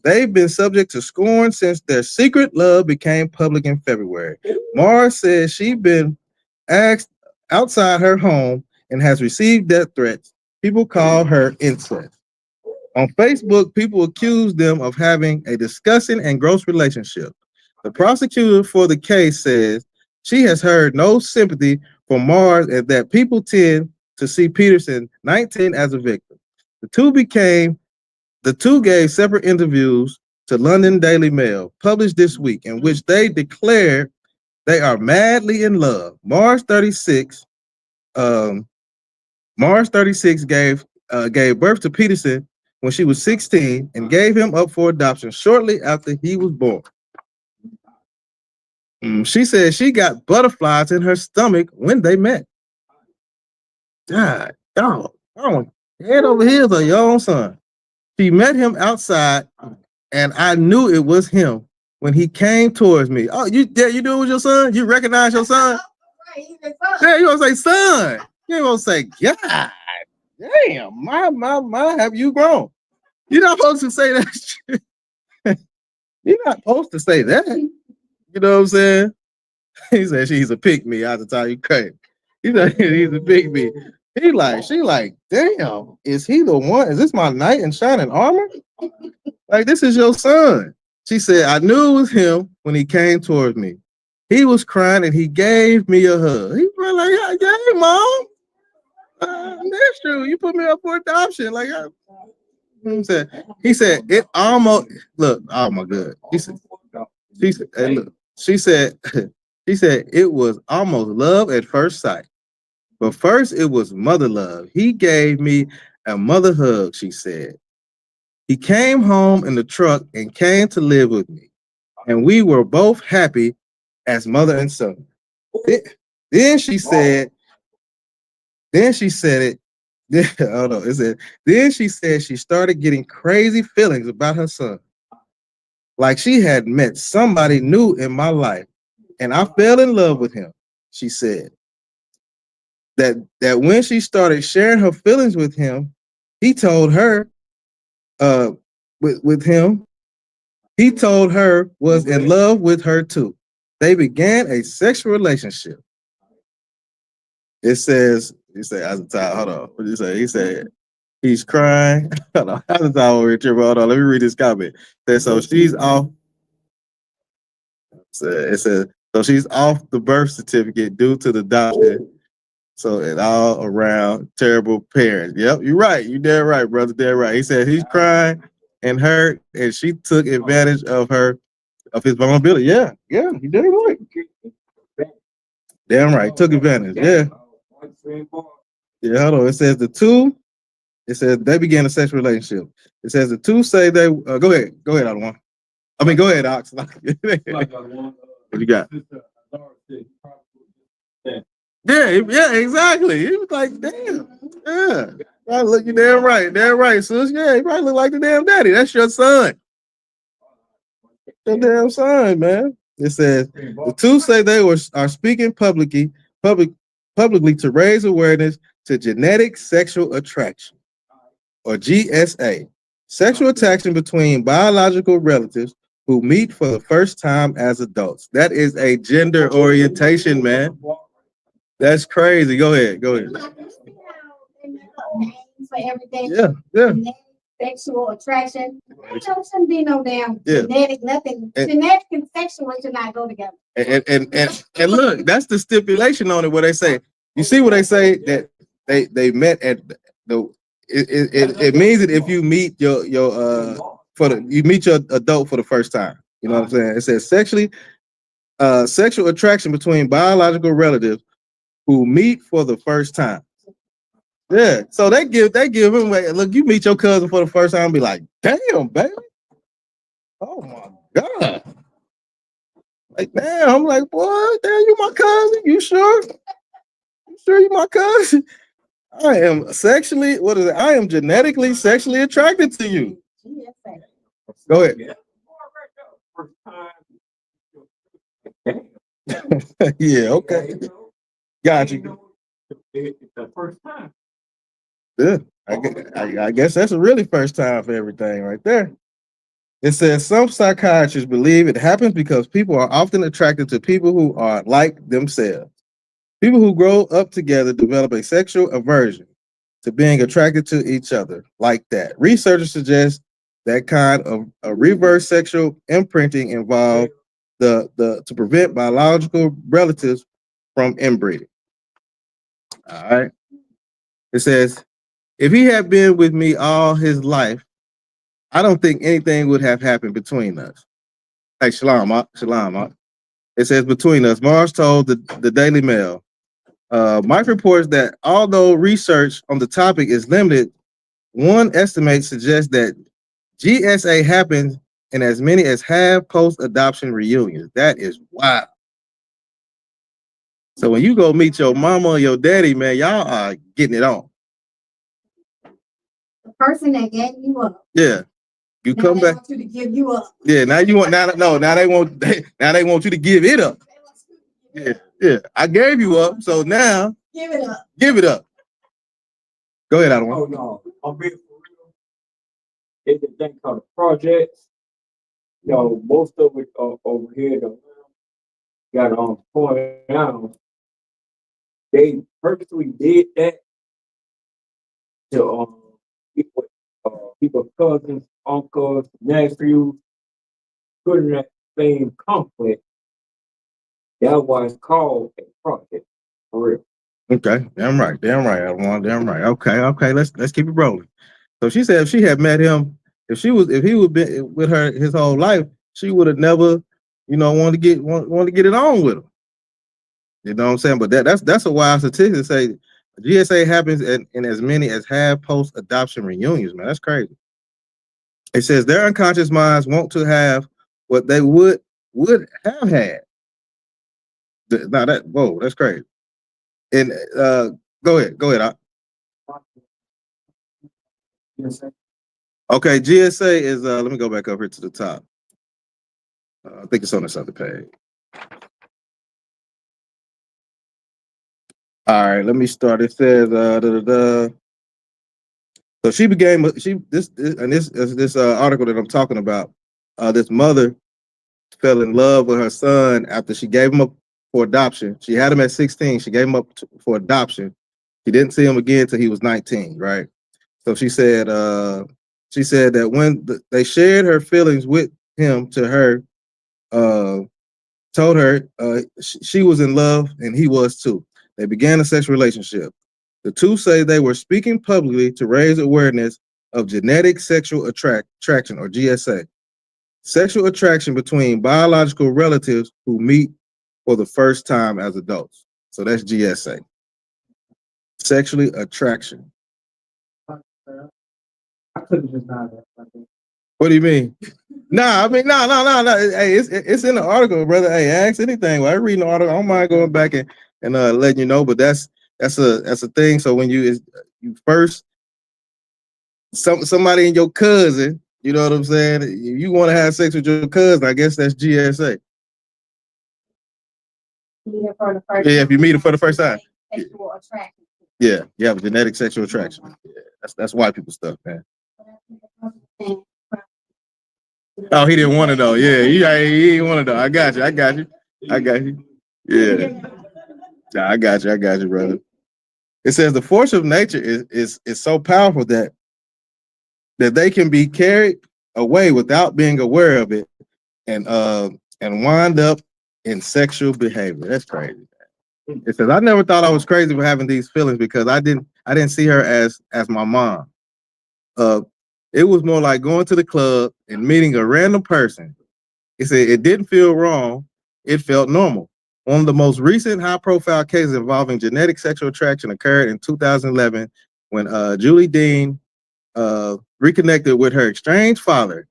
They've been subject to scorn since their secret love became public in February. Mars says she's been asked outside her home and has received death threats. People call her incest. On Facebook, people accuse them of having a disgusting and gross relationship. The prosecutor for the case says she has heard no sympathy for Mars and that people tend to see Peterson, 19, as a victim. The two gave separate interviews to London Daily Mail, published this week, in which they declared they are madly in love. Mars 36 gave birth to Peterson when she was 16 and gave him up for adoption shortly after he was born. She said she got butterflies in her stomach when they met. God, dog, head over heels of your own son. She met him outside, and I knew it was him when he came towards me. Oh, you do it with your son? You recognize your son? Yeah, you gonna say son. You ain't gonna say, God damn, my, have you grown? You're not supposed to say that shit. You're not supposed to say that. You know what I'm saying? He said she's a pick me out the time you crazy. He said he's a pick me. She like, damn, is he the one? Is this my knight in shining armor? Like, this is your son. She said, I knew it was him when he came towards me. He was crying and he gave me a hug. He was like, yeah, mom. That's true. You put me up for adoption. Like, he said, it almost, look, oh my God. She said, hey, look, she said, it was almost love at first sight. But first, it was mother love. He gave me a mother hug, she said. He came home in the truck and came to live with me. And we were both happy as mother and son. Then she said, then she said she started getting crazy feelings about her son. Like she had met somebody new in my life. And I fell in love with him, she said. That when she started sharing her feelings with him, he told her he told her was in love with her too. They began a sexual relationship. It says He said, Isupk-Atl, hold on. What did he say? He said, he's crying. Hold on. Isupk-Atl over here tripping. Hold on. Let me read this comment. It says, so she's off. It says, so she's off the birth certificate due to the doctor. So it all around terrible parents. Yep, you're right. You dead right, brother. Dead right. He said he's crying and hurt, and she took advantage of his vulnerability. Yeah, you did right. Damn right, took advantage. Yeah. Yeah, hold on. It says it says they began a sexual relationship. It says the two say they go ahead, I don't want. I mean, go ahead, Ox. What you got? Yeah, exactly. He was like, damn, yeah. I look, you damn right, sis. Yeah, he probably look like the damn daddy. That's your son. Your damn son, man. It says the two say they are speaking publicly to raise awareness to genetic sexual attraction, or GSA, sexual attraction between biological relatives who meet for the first time as adults. That is a gender orientation, man. That's crazy. Go ahead. For everything. Yeah. Sexual attraction. There shouldn't be no damn genetic, nothing. Genetic and sexual should not go together. And look, that's the stipulation on it where they say, you see what they say that they met at the it means that if you meet your adult for the first time. You know what I'm saying? It says sexual attraction between biological relatives who meet for the first time. Yeah, so they give him, look, you meet your cousin for the first time and be like, damn, baby. Oh my God. Like, damn, I'm like, boy, damn, you my cousin? You sure? You sure you my cousin? I am I am genetically sexually attracted to you. Go ahead. Yeah, okay. Got you. It's the first time. Yeah, I guess that's a really first time for everything right there. It says some psychiatrists believe it happens because people are often attracted to people who are like themselves. People who grow up together develop a sexual aversion to being attracted to each other like that. Researchers suggest that kind of a reverse sexual imprinting involved to prevent biological relatives from inbreeding. All right. It says, if he had been with me all his life, I don't think anything would have happened between us. Hey, shalom. It says between us. Mars told the Daily Mail. Mike reports that although research on the topic is limited, one estimate suggests that GSA happens in as many as half post-adoption reunions. That is wild. So when you go meet your mama or your daddy, man, y'all are getting it on. The person that gave you up. Yeah. You now come back. Want you to give you up. Yeah, now you want now they want you to give it up. Yeah. I gave you up, so now give it up. Give it up. Go ahead, Adam. Oh no, I'm being for real. It's a thing called the projects. You know, most of it over here got on point now. They purposely did that to people's cousins, uncles, nephews, putting that same conflict. That's why it's called a project, for real. Okay, damn right, Adam. Damn right. Okay. Let's keep it rolling. So she said if she had met him, if he would been with her his whole life, she would have never, wanted to get it on with him. You know what I'm saying? But that's a wild statistic to say GSA happens in as many as half post-adoption reunions, man. That's crazy. It says their unconscious minds want to have what they would have had. Now that's crazy. And go ahead. Okay, GSA is let me go back up here to the top. I think it's on this other page. All right, let me start. It says so she became this article that I'm talking about. This mother fell in love with her son after she gave him up for adoption. She had him at 16. She gave him up for adoption. She didn't see him again till he was 19, right? So she said that when they shared her feelings with him to her, told her she was in love and he was too. They began a sexual relationship. The two say they were speaking publicly to raise awareness of genetic sexual attraction, or GSA, sexual attraction between biological relatives who meet for the first time as adults. So that's GSA, sexually attraction. I couldn't just not that. What do you mean? Nah, I mean, no. Hey, it's in the article, brother. Hey, ask anything. While I reading the article, I don't mind going back and letting you know. But that's a thing. So when you first somebody in your cousin, you know what I'm saying? If you want to have sex with your cousin, I guess that's GSA. Yeah, if you meet her for the first time. Sexual attraction. Yeah, you have a genetic sexual attraction. Yeah, that's white people stuff, man. Oh, he didn't want to know. Yeah, he didn't want to know. I got you. Yeah. Nah, I got you, brother. It says the force of nature is so powerful that they can be carried away without being aware of it and wind up in sexual behavior. That's crazy. It says I never thought I was crazy for having these feelings because I didn't see her as my mom. It was more like going to the club and meeting a random person. It said it didn't feel wrong. It felt normal. One of the most recent high-profile cases involving genetic sexual attraction occurred in 2011 when Julie Dean reconnected with her estranged father.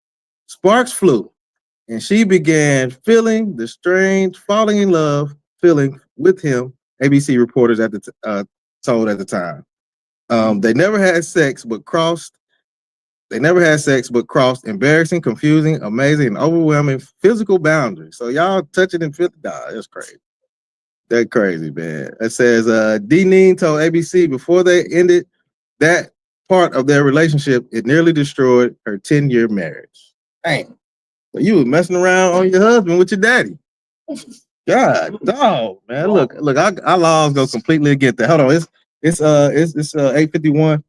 Sparks flew, and she began feeling the strange falling in love feeling with him. ABC reporters told at the time. They never had sex, but crossed embarrassing, confusing, amazing, and overwhelming physical boundaries. So y'all touching and feeling, that's crazy. That's crazy, man. It says Deneen told ABC before they ended that part of their relationship, it nearly destroyed her 10-year marriage. Dang. So you was messing around on your husband with your daddy. God, dog, man. Look, our laws go completely against that. Hold on, it's 8:51.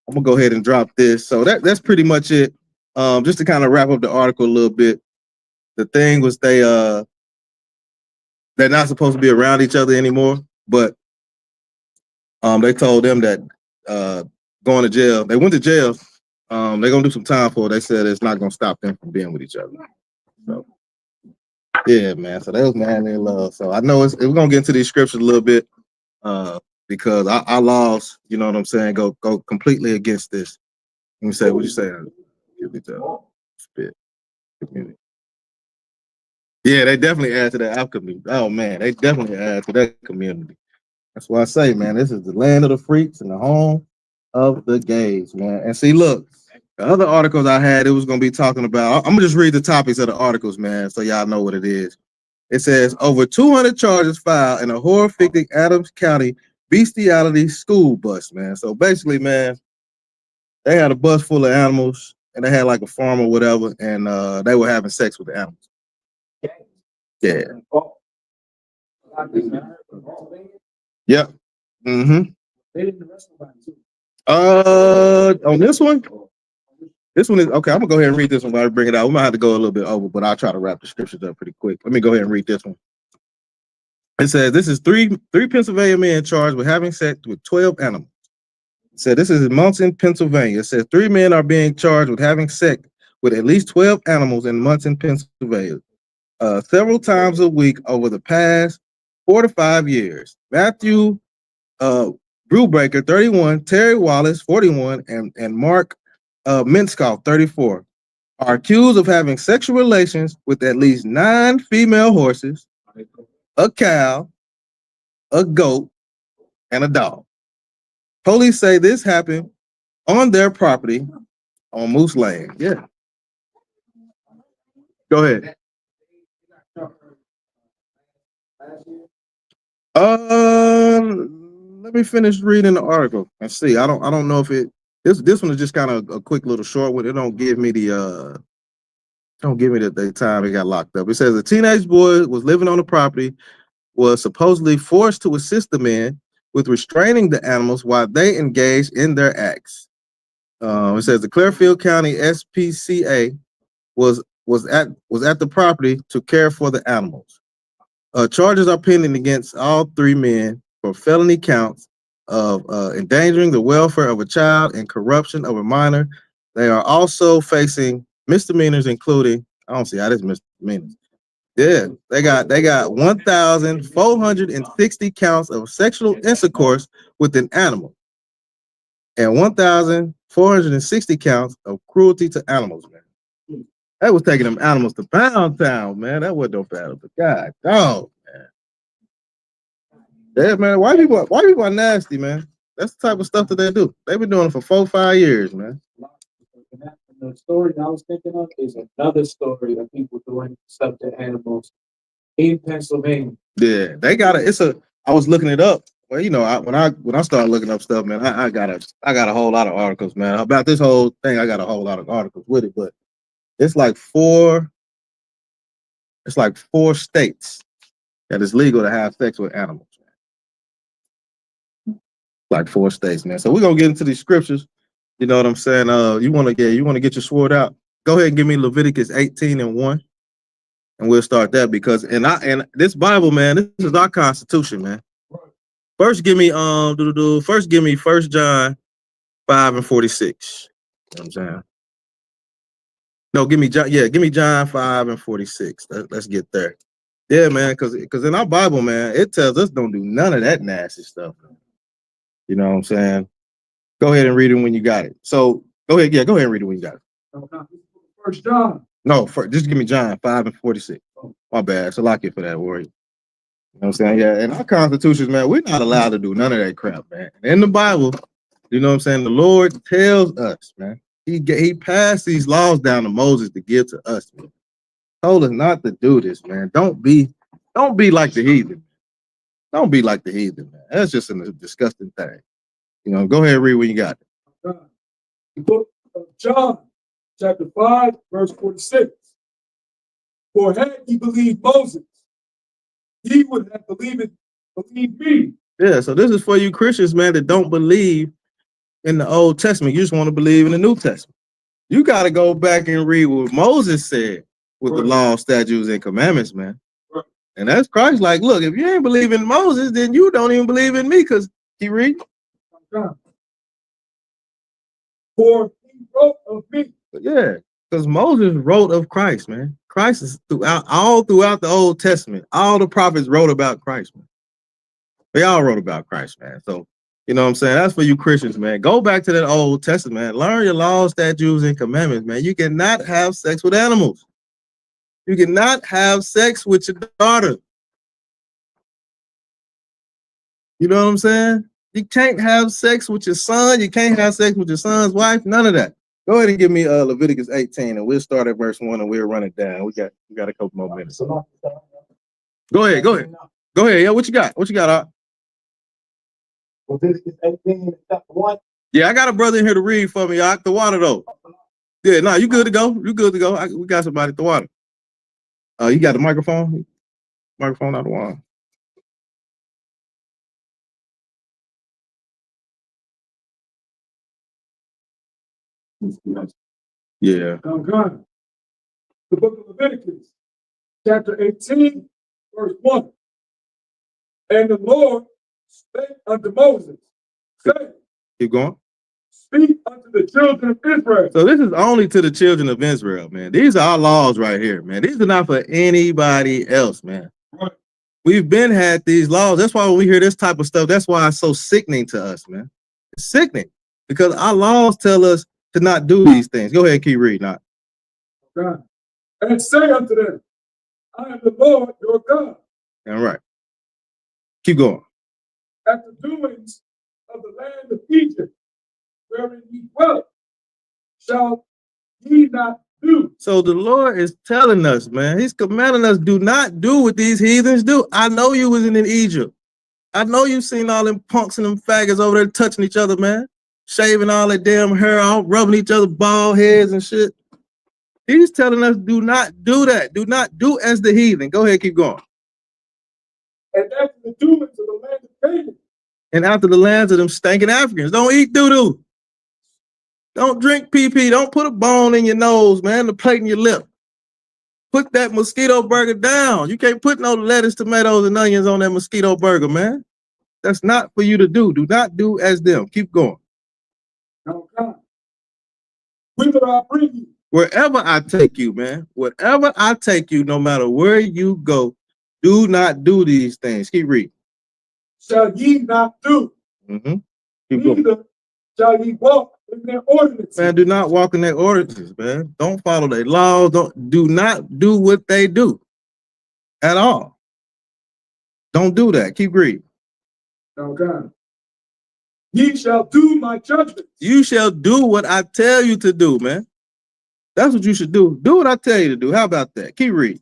I'm gonna go ahead and drop this. So that's pretty much it. Just to kind of wrap up the article a little bit. The thing was they're not supposed to be around each other anymore, but they told them that going to jail. They went to jail. They're gonna do some time for it. They said it's not gonna stop them from being with each other. So yeah, man. So that was madly in love. So I know we're gonna get into these scriptures a little bit because our laws, you know what I'm saying, go completely against this. Let me say, what you say? Give me the spit community. Yeah, they definitely add to that community. Oh man, they definitely add to that community. That's why I say, man, this is the land of the freaks and the home of the gays, man. And see, look, the other articles I had, it was gonna be talking about. I'm gonna just read the topics of the articles, man, so y'all know what it is. It says over 200 charges filed in a horrific Adams County bestiality school bus, man. So basically, man, they had a bus full of animals and they had like a farm or whatever, and they were having sex with the animals. Yeah. Yep. Mm-hmm. On this one is okay. I'm gonna go ahead and read this one while I bring it out. We might have to go a little bit over, but I'll try to wrap the scriptures up pretty quick. Let me go ahead and read this one. It says this is three Pennsylvania men charged with having sex with 12 animals. It said this is in Munson, Pennsylvania. It says 3 men are being charged with having sex with at least 12 animals in Munson, Pennsylvania, several times a week over the past 4 to 5 years. Matthew Brubaker, 31, Terry Wallace, 41, and Mark Minskoff, 34, are accused of having sexual relations with at least 9 female horses, a cow, a goat, and a dog. Police say this happened on their property on Moose Lane. Yeah. Go ahead. Let me finish reading the article and see. I don't know if this one is just kind of a quick little short one. It don't give me the time it got locked up. It says a teenage boy was living on the property, was supposedly forced to assist the men with restraining the animals while they engage in their acts. It says the Clearfield County SPCA was at the property to care for the animals. Charges are pending against all three men for felony counts of endangering the welfare of a child and corruption of a minor. They are also facing misdemeanors, including, I don't see how this misdemeanors. Yeah, they got 1,460 counts of sexual intercourse with an animal and 1,460 counts of cruelty to animals, man. That was taking them animals to Pound Town, man. That wasn't no battle, but God, dog, man. Yeah, man. Why people are nasty, man? That's the type of stuff that they do. They've been doing it for 4-5 years, man. The story I was thinking of is another story of people doing stuff to animals in Pennsylvania. Yeah, they got it. I was looking it up. Well, you know, when I started looking up stuff, man, I got a whole lot of articles, man, about this whole thing. I got a whole lot of articles with it, but it's like four states that it's legal to have sex with animals. Like 4 states, man. So we're gonna get into these scriptures. You know what I'm saying? You want to get your sword out. Go ahead and give me Leviticus 18:1, and we'll start that because this Bible, man, this is our Constitution, man. First, give me 1 John 5:46. You know what I'm saying? No, give me John 5:46. Let's get there. Yeah, man, because in our Bible, man, it tells us don't do none of that nasty stuff. You know what I'm saying? Go ahead and read it when you got it. So go ahead and read it when you got it. 1 John. No, just give me John 5:46. My bad. So lock it for that, Warrior. You know what I'm saying? Yeah, in our constitutions, man, we're not allowed to do none of that crap, man. In the Bible, you know what I'm saying? The Lord tells us, man. He passed these laws down to Moses to give to us, man. Told us not to do this, man. Don't be like the heathen. Don't be like the heathen, man. That's just a disgusting thing. You know, go ahead and read when you got it. The book of John, chapter 5, verse 46. For had he believed Moses, he would have believed me. Yeah, so this is for you Christians, man, that don't believe in the Old Testament. You just want to believe in the New Testament. You got to go back and read what Moses said with the law, statutes, and commandments, man. Right. And that's Christ. Like, look, if you ain't believing in Moses, then you don't even believe in me, because he read. For he wrote of me. Yeah, because Moses wrote of Christ, man. Christ is all throughout the Old Testament. All the prophets wrote about Christ, man. They all wrote about Christ, man. So, you know what I'm saying? That's for you Christians, man. Go back to that Old Testament, man. Learn your laws, statutes, and commandments, man. You cannot have sex with animals. You cannot have sex with your daughter. You know what I'm saying? You can't have sex with your son. You can't have sex with your son's wife. None of that. Go ahead and give me Leviticus 18, and we'll start at verse 1, and we'll run it down. We got a couple more minutes. Go ahead. Yeah, what you got? Leviticus 18, chapter 1. Yeah, I got a brother in here to read for me. The water though. Yeah, no, you good to go. We got somebody at the water. You got the microphone? Microphone out the water. Yeah. The book of Leviticus, chapter 18, verse 1. And the Lord spake unto Moses, saying, Keep going. Speak unto the children of Israel. So this is only to the children of Israel, man. These are our laws right here, man. These are not for anybody else, man. Right. We've been had these laws. That's why when we hear this type of stuff, that's why it's so sickening to us, man. It's sickening because our laws tell us to not do these things. Go ahead and keep reading. Now. God. And say unto them, I am the Lord your God. All right. Keep going. At the doings of the land of Egypt, wherein ye dwelt, shall ye not do. So the Lord is telling us, man, he's commanding us, do not do what these heathens do. I know you was in Egypt. I know you seen all them punks and them faggots over there touching each other, man. Shaving all that damn hair off, rubbing each other bald heads and shit. He's telling us, do not do that. Do not do as the heathen. Go ahead, keep going. And after the doings of the land of Canaan, and after the lands of them stinking Africans. Don't eat doo-doo. Don't drink pee-pee. Don't put a bone in your nose, man, the plate in your lip. Put that mosquito burger down. You can't put no lettuce, tomatoes, and onions on that mosquito burger, man. That's not for you to do. Do not do as them. Keep going. Now, God, whither I bring you, Wherever I take you, man, wherever I take you, no matter where you go, do not do these things. Keep reading. shall ye not do, Keep going. neither shall ye walk in their ordinances. Man, do not walk in their ordinances, man. Don't follow their laws. Do not do what they do at all. Don't do that. Keep reading. Now, God, ye shall do my judgments. You shall do what I tell you to do, man. That's what you should do. Do what I tell you to do. How about that? Keep reading.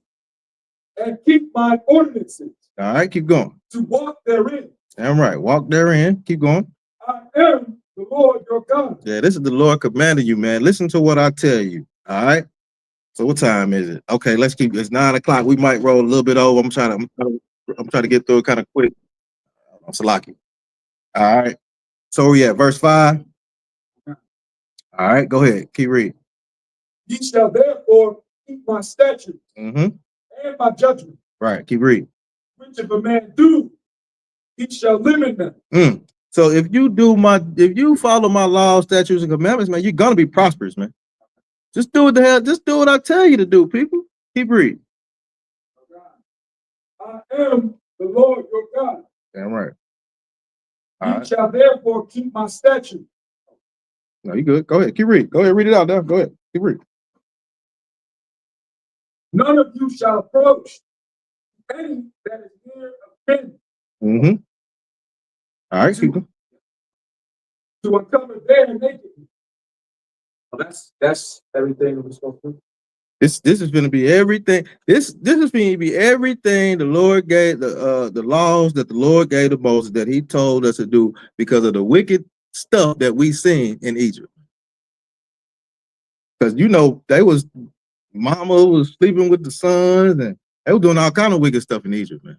And keep my ordinances. All right, keep going. To walk therein. All right, walk therein. Keep going. I am the Lord your God. Yeah, this is the Lord commanding you, man. Listen to what I tell you. All right. So what time is it? Okay, let's keep. It's 9 o'clock. We might roll a little bit over. I'm trying to get through it kind of quick. I'm Salaki. All right. So we at verse 5. All right, go ahead. Keep reading. Ye shall therefore keep my statutes Mm-hmm. and my judgment. Right. Keep reading. Which if a man do, he shall live in them. So if you follow my laws, statutes, and commandments, man, you're gonna be prosperous, man. Just do what I tell you to do, people. Keep reading. I am the Lord your God. Damn right. Ye shall therefore keep my statutes. No, you good. Go ahead. Keep reading. Go ahead. Read it out there. Go ahead. Keep reading. None of you shall approach any that is near a kin. Mm-hmm. All right. Keep going. To uncover their nakedness. Well, that's everything that we're supposed to do. This is going to be everything. This is going to be everything the Lord gave, the laws that the Lord gave to Moses that he told us to do because of the wicked stuff that we seen in Egypt. Because mama was sleeping with the sons and they were doing all kind of wicked stuff in Egypt, man.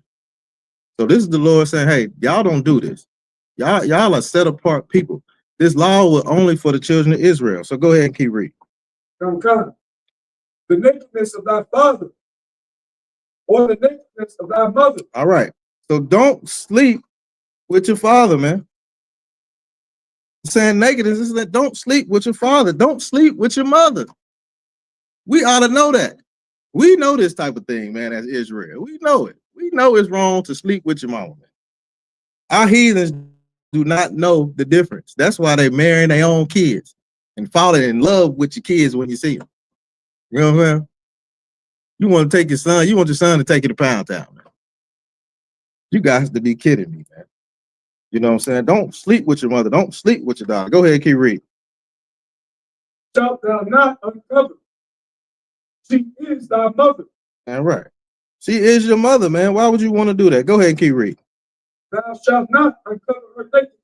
So this is the Lord saying, hey, y'all don't do this. Y'all are set apart people. This law was only for the children of Israel. So go ahead and keep reading. Come. The nakedness of thy father or the nakedness of thy mother. All right. So don't sleep with your father, man. Saying nakedness is that don't sleep with your father. Don't sleep with your mother. We ought to know that. We know this type of thing, man, as Israel. We know it. We know it's wrong to sleep with your mama, man. Our heathens do not know the difference. That's why they marrying their own kids and falling in love with your kids when you see them. You know what I'm saying? You want to take your son, you want your son to take you to Pound Town, man. You guys to be kidding me, man. You know what I'm saying? Don't sleep with your mother. Don't sleep with your daughter. Go ahead, keep reading. Shalt thou not uncover? She is thy mother. All right. She is your mother, man. Why would you want to do that? Go ahead and keep reading. Thou shalt not uncover her nakedness.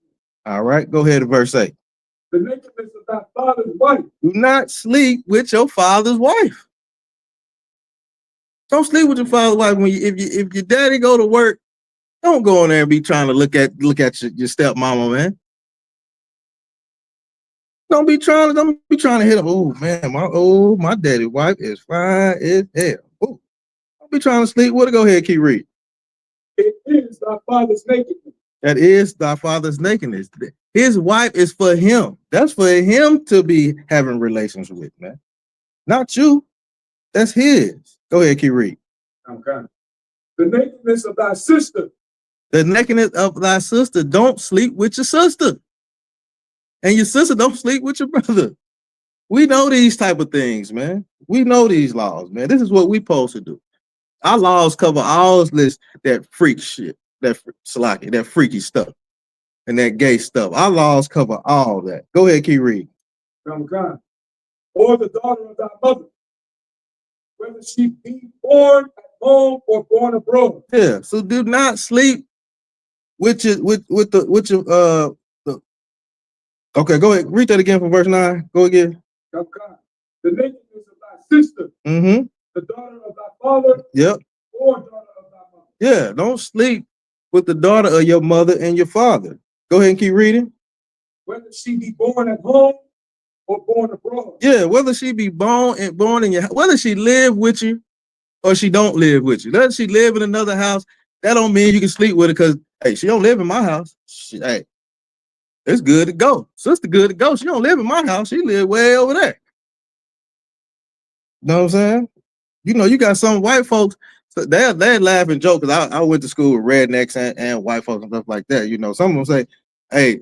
All right. Go ahead to verse 8. The nakedness of thy father's wife. Do not sleep with your father's wife. Don't sleep with your father's wife. If your daddy go to work, don't go in there and be trying to look at your stepmama, man. Don't be trying to hit him. Oh man, my daddy's wife is fine as hell. Oh, don't be trying to sleep with her. Go ahead, keep reading. It is thy father's nakedness. That is thy father's nakedness. His wife is for him. That's for him to be having relations with, man. Not you. That's his. Go ahead, keep reading. Okay. The nakedness of thy sister. The nakedness of thy sister. Don't sleep with your sister. And your sister don't sleep with your brother. We know these type of things, man. We know these laws, man. This is what we supposed to do. Our laws cover all this that freak shit, that freaky stuff, and that gay stuff. Our laws cover all that. Go ahead, keep reading. Okay. Or the daughter of thy mother, whether she be born at home or born abroad. Yeah. So do not sleep with your Okay, go ahead. Read that again from verse 9. Go again. Okay. The nakedness of thy sister. Mm-hmm. The daughter of thy father. Yep. Or daughter of thy mother. Yeah. Don't sleep with the daughter of your mother and your father. Go ahead and keep reading. Whether she be born at home or born abroad. Yeah, whether she be born in your, whether she live with you or she don't live with you. Whether she live in another house, that don't mean you can sleep with her because, hey, she don't live in my house. Hey, it's good to go. Sister good to go. She don't live in my house. She live way over there. Know what I'm saying? You know, you got some white folks, so they laugh and joke because I went to school with rednecks and white folks and stuff like that. You know, some of them say, hey,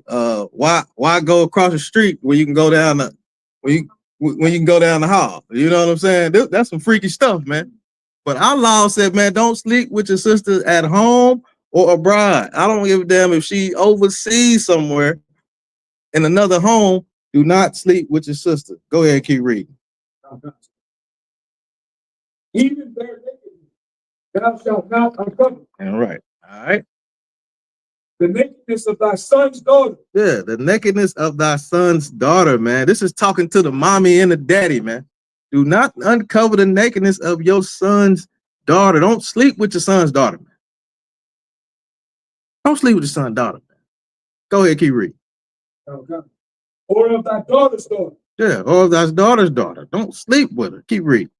why go across the street when you can go down the when you can go down the hall? You know what I'm saying? That's some freaky stuff, man. But our law said, man, don't sleep with your sister at home or abroad. I don't give a damn if she overseas somewhere in another home. Do not sleep with your sister. Go ahead and keep reading. Even their nakedness thou shalt not uncover. All right. All right. The nakedness of thy son's daughter. Yeah, the nakedness of thy son's daughter, man. This is talking to the mommy and the daddy, man. Do not uncover the nakedness of your son's daughter. Don't sleep with your son's daughter, man. Don't sleep with your son's daughter, man. Go ahead, keep reading. Okay. Or of thy daughter's daughter. Yeah, or of thy daughter's daughter. Don't sleep with her. Keep reading.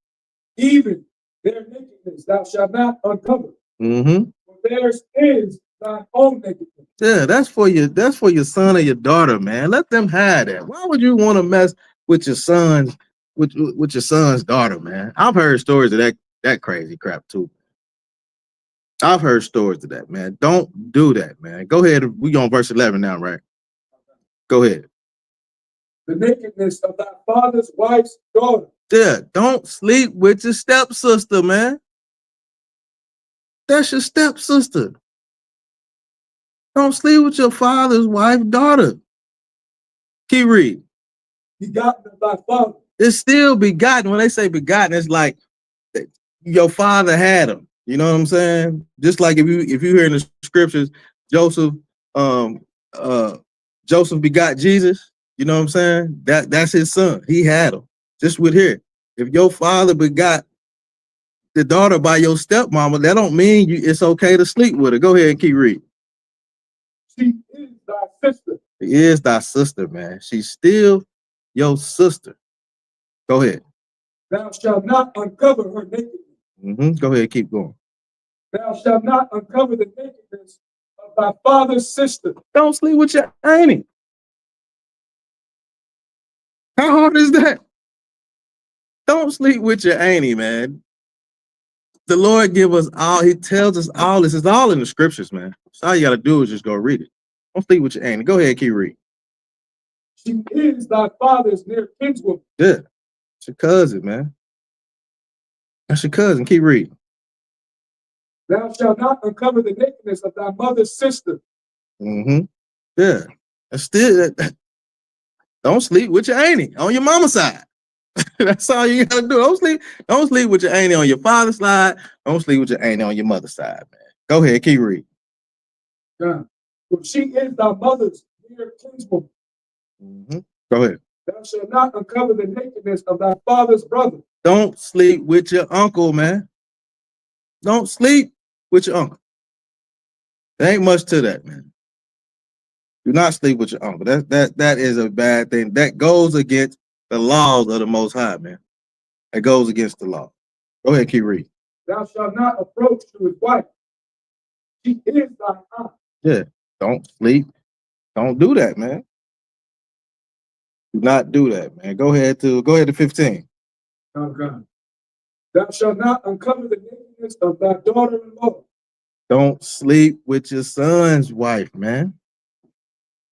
Even their nakedness thou shalt not uncover. Mm-hmm. For theirs is thy own nakedness. Yeah, that's for your son or your daughter, man. Let them have that. Why would you want to mess with your son's with your son's daughter, man? I've heard stories of that crazy crap too. I've heard stories of that, man. Don't do that, man. Go ahead. We on verse 11 now, right? Go ahead. The nakedness of thy father's wife's daughter. Yeah, don't sleep with your stepsister, man. That's your stepsister. Don't sleep with your father's wife's daughter. Keep reading. Begotten of thy father. It's still begotten. When they say begotten, it's like your father had him. You know what I'm saying? Just like if you hear in the scriptures, Joseph begot Jesus. You know what I'm saying? That's his son. He had him. Just with here. If your father begot the daughter by your stepmama, that don't mean it's okay to sleep with her. Go ahead and keep reading. She is thy sister. She is thy sister, man. She's still your sister. Go ahead. Thou shalt not uncover her nakedness. Go ahead, keep going. Thou shalt not uncover the nakedness of thy father's sister. Don't sleep with your auntie. How hard is that? Don't sleep with your auntie, man. The Lord give us all, he tells us all this. It's all in the scriptures, man. So all you got to do is just go read it. Don't sleep with your auntie. Go ahead and keep reading. She is thy father's near kinswoman. Yeah. It's your cousin, man. That's your cousin. Keep reading. Thou shalt not uncover the nakedness of thy mother's sister. Yeah. And still, don't sleep with your auntie on your mama's side. That's all you gotta do. Don't sleep with your auntie on your father's side. Don't sleep with your auntie on your mother's side, man. Go ahead, keep reading. For she is thy mother's near kinswoman. Go ahead. Thou shalt not uncover the nakedness of thy father's brother. Don't sleep with your uncle, man. Don't sleep with your uncle. There ain't much to that, man. Do not sleep with your uncle. That is a bad thing. That goes against the laws of the Most High, man. It goes against the law. Go ahead, keep reading. Thou shalt not approach to his wife. She is thy aunt. Yeah, don't sleep. Don't do that, man. Do not do that, man. Go ahead to 15. Okay. Thou shalt not uncover the nakedness of thy daughter-in-law. Don't sleep with your son's wife, man.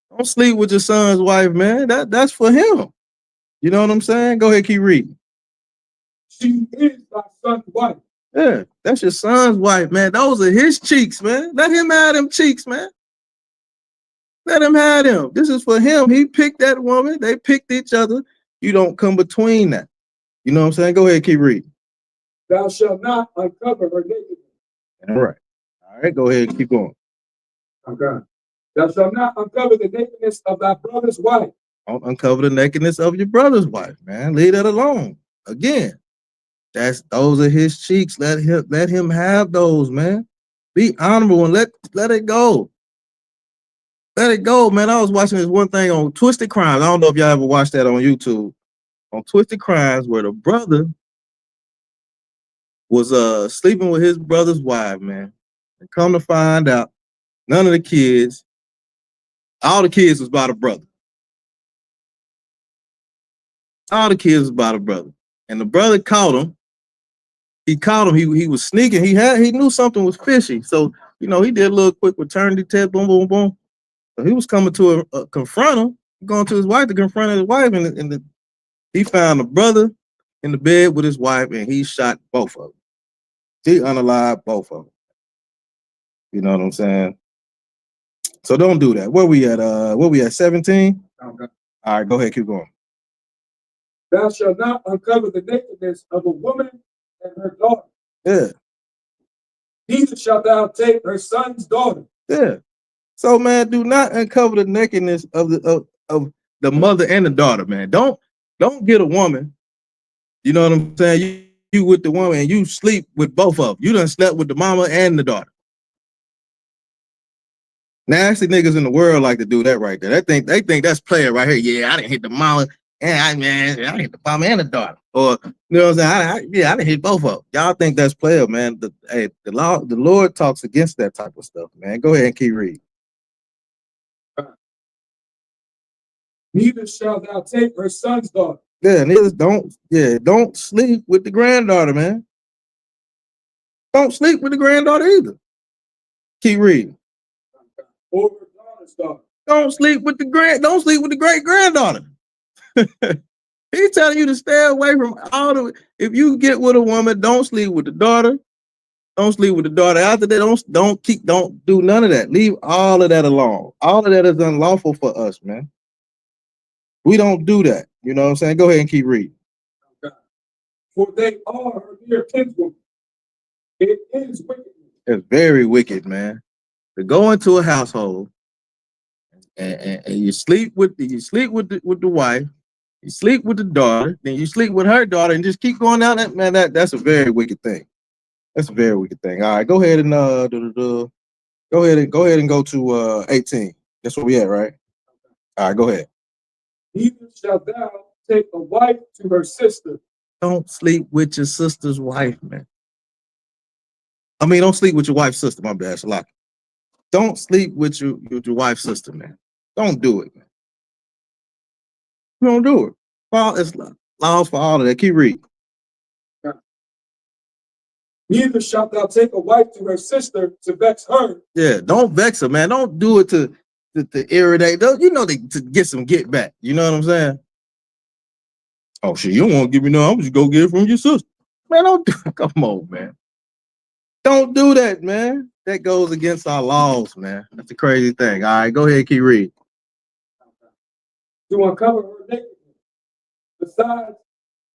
Don't sleep with your son's wife, man. That's for him. You know what I'm saying? Go ahead, keep reading. She is thy son's wife. Yeah, that's your son's wife, man. Those are his cheeks, man. Let him have them cheeks, man. Let him have them. This is for him. He picked that woman. They picked each other. You don't come between that. You know what I'm saying? Go ahead, keep reading. Thou shalt not uncover her nakedness. All right. All right, go ahead and keep going. Okay. Thou shalt not uncover the nakedness of thy brother's wife. Don't uncover the nakedness of your brother's wife, man. Leave that alone. Again, those are his cheeks. Let him have those, man. Be honorable and let it go. Let it go, man. I was watching this one thing on Twisted Crimes. I don't know if y'all ever watched that on YouTube. On Twisted Crimes, where the brother was sleeping with his brother's wife, man. And come to find out, none of the kids, all the kids was by the brother. All the kids was by the brother. And the brother caught him. He caught him. He was sneaking. He knew something was fishy. So, he did a little quick paternity test, boom, boom, boom. So he was coming to confront him, going to his wife to confront his wife, and he found the brother in the bed with his wife, and he shot both of them. He unalived both of them. You know what I'm saying? So don't do that. Where we at? 17? Okay. All right, go ahead, keep going. Thou shalt not uncover the nakedness of a woman and her daughter. Yeah. Neither shalt thou take her son's daughter. Yeah. So, man, do not uncover the nakedness of the mother and the daughter, man. Don't get a woman. You know what I'm saying? You with the woman and you sleep with both of them. You done slept with the mama and the daughter. Nasty niggas in the world like to do that right there. They think that's player right here. Yeah, I didn't hit the mama, and I hit the mama and the daughter. Or you know what I'm saying? I didn't hit both of them. Y'all think that's player, man. The Lord talks against that type of stuff, man. Go ahead and keep reading. Neither shalt thou take her son's daughter. Yeah, don't sleep with the granddaughter, man. Don't sleep with the granddaughter either. Keep reading. Or her daughter's daughter. Don't sleep with the great granddaughter. He's telling you to stay away from if you get with a woman, don't sleep with the daughter. Don't sleep with the daughter. After that, don't do none of that. Leave all of that alone. All of that is unlawful for us, man. We don't do that. You know what I'm saying? Go ahead and keep reading. Okay. For they are her dear kinswoman. It is wicked. It's very wicked, man. To go into a household and you sleep with the wife, you sleep with the daughter, then you sleep with her daughter, and just keep going down that, man. That's a very wicked thing. That's a very wicked thing. All right, go ahead and go ahead and go to 18. That's where we at, right? All right, go ahead. Neither shalt thou take a wife to her sister. Don't sleep with your sister's wife, man. I mean, don't sleep with your wife's sister. My bad, Shalak. Don't sleep with your wife's sister, man. Don't do it, man. Don't do it. Well, it's laws for all of that. Keep reading. Neither shalt thou take a wife to her sister to vex her. Yeah, don't vex her, man. Don't do it to irritate. To get some get back. You know what I'm saying? Oh shit, you don't want to give me no. I'm just go get it from your sister. Man, don't do it. Come on, man. Don't do that, man. That goes against our laws, man. That's a crazy thing. All right, go ahead, keep reading. To uncover her nakedness, besides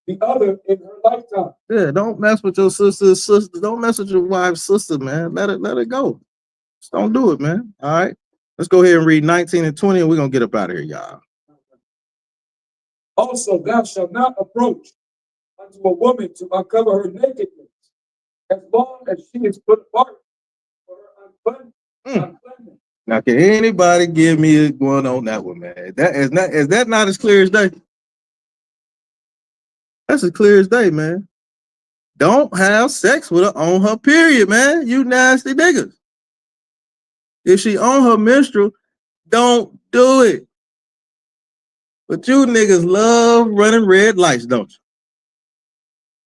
the other in her lifetime. Yeah, don't mess with your sister's sister. Don't mess with your wife's sister, man. Let it go. Just don't do it, man. All right. Let's go ahead and read 19 and 20, and we're gonna get up out of here, y'all. Also, thou shalt not approach unto a woman to uncover her nakedness, as long as she is put apart for her uncleanness. Now, can anybody give me one on that one, man? Is that not as clear as day? That's as clear as day, man. Don't have sex with her on her period, man. You nasty niggas. If she on her menstrual, don't do it. But you niggas love running red lights, don't you?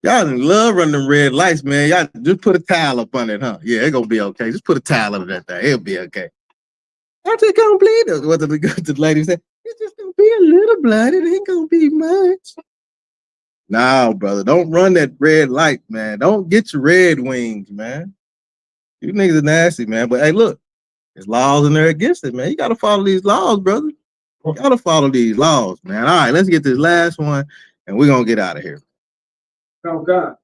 Y'all love running red lights, man. Y'all just put a towel up on it, huh? Yeah, it's gonna be okay. Just put a towel under that thing. It'll be okay. I just can't believe it. What the lady said, it's just gonna be a little blood. It ain't gonna be much. No, brother, don't run that red light, man. Don't get your red wings, man. You niggas are nasty, man. But hey, look, there's laws in there against it, man. You gotta follow these laws, brother. You gotta follow these laws, man. All right, let's get this last one, and we're gonna get out of here. Oh God.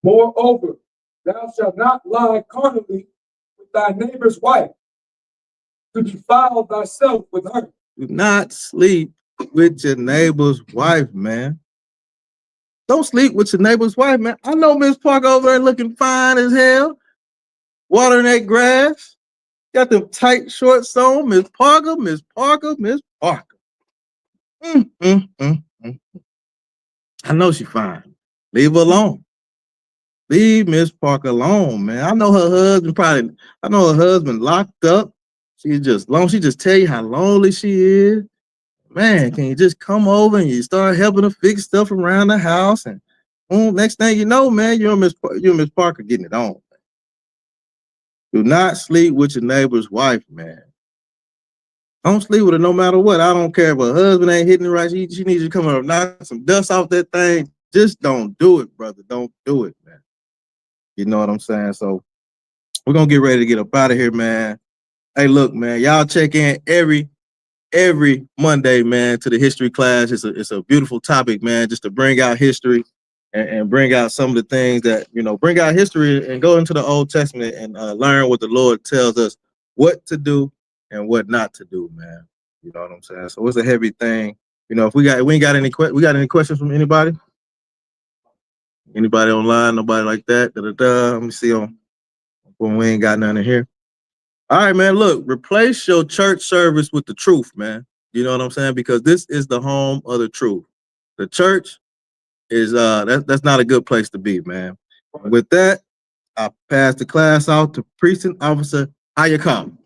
Moreover, thou shalt not lie carnally with thy neighbor's wife, to defile thyself with her. Do not sleep with your neighbor's wife, man. Don't sleep with your neighbor's wife, man. I know Miss Park over there looking fine as hell, watering that grass. Got them tight shorts on, Miss Parker, Miss Parker, Miss Parker. I know she fine. Leave her alone. Leave Miss Parker alone, man. I know her husband locked up. She just tell you how lonely she is. Man, can you just come over and you start helping her fix stuff around the house? And next thing you know, man, you and Miss Parker getting it on. Do not sleep with your neighbor's wife, man. Don't sleep with her no matter what. I don't care if her husband ain't hitting it right. She needs you to come up, knock some dust off that thing. Just don't do it, brother. Don't do it, man. You know what I'm saying? So we're gonna get ready to get up out of here, man. Hey, look, man, y'all check in every Monday, man, to the history class. It's a beautiful topic, man, just to bring out history and bring out some of the things that, bring out history and go into the Old Testament and learn what the Lord tells us what to do and what not to do, man. You know what I'm saying? So it's a heavy thing. If we ain't got any questions from anybody? Anybody online? Nobody like that? Let me see when we ain't got none in here. All right, man. Look, replace your church service with the truth, man. You know what I'm saying? Because this is the home of the truth. The church is that's not a good place to be, man. With that, I pass the class out to Precinct Officer Ayakam.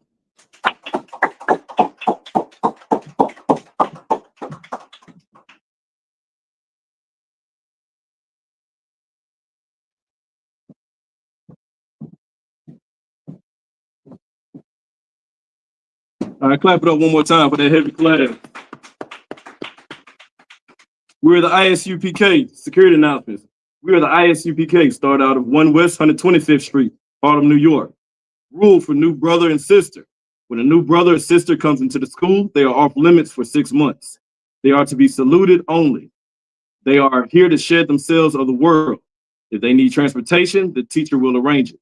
All right, clap it up one more time for that heavy class. We're the ISUPK, security announcements. We are the ISUPK, start out of 1 West 125th Street, Harlem, New York. Rule for new brother and sister. When a new brother or sister comes into the school, they are off limits for 6 months. They are to be saluted only. They are here to shed themselves of the world. If they need transportation, the teacher will arrange it.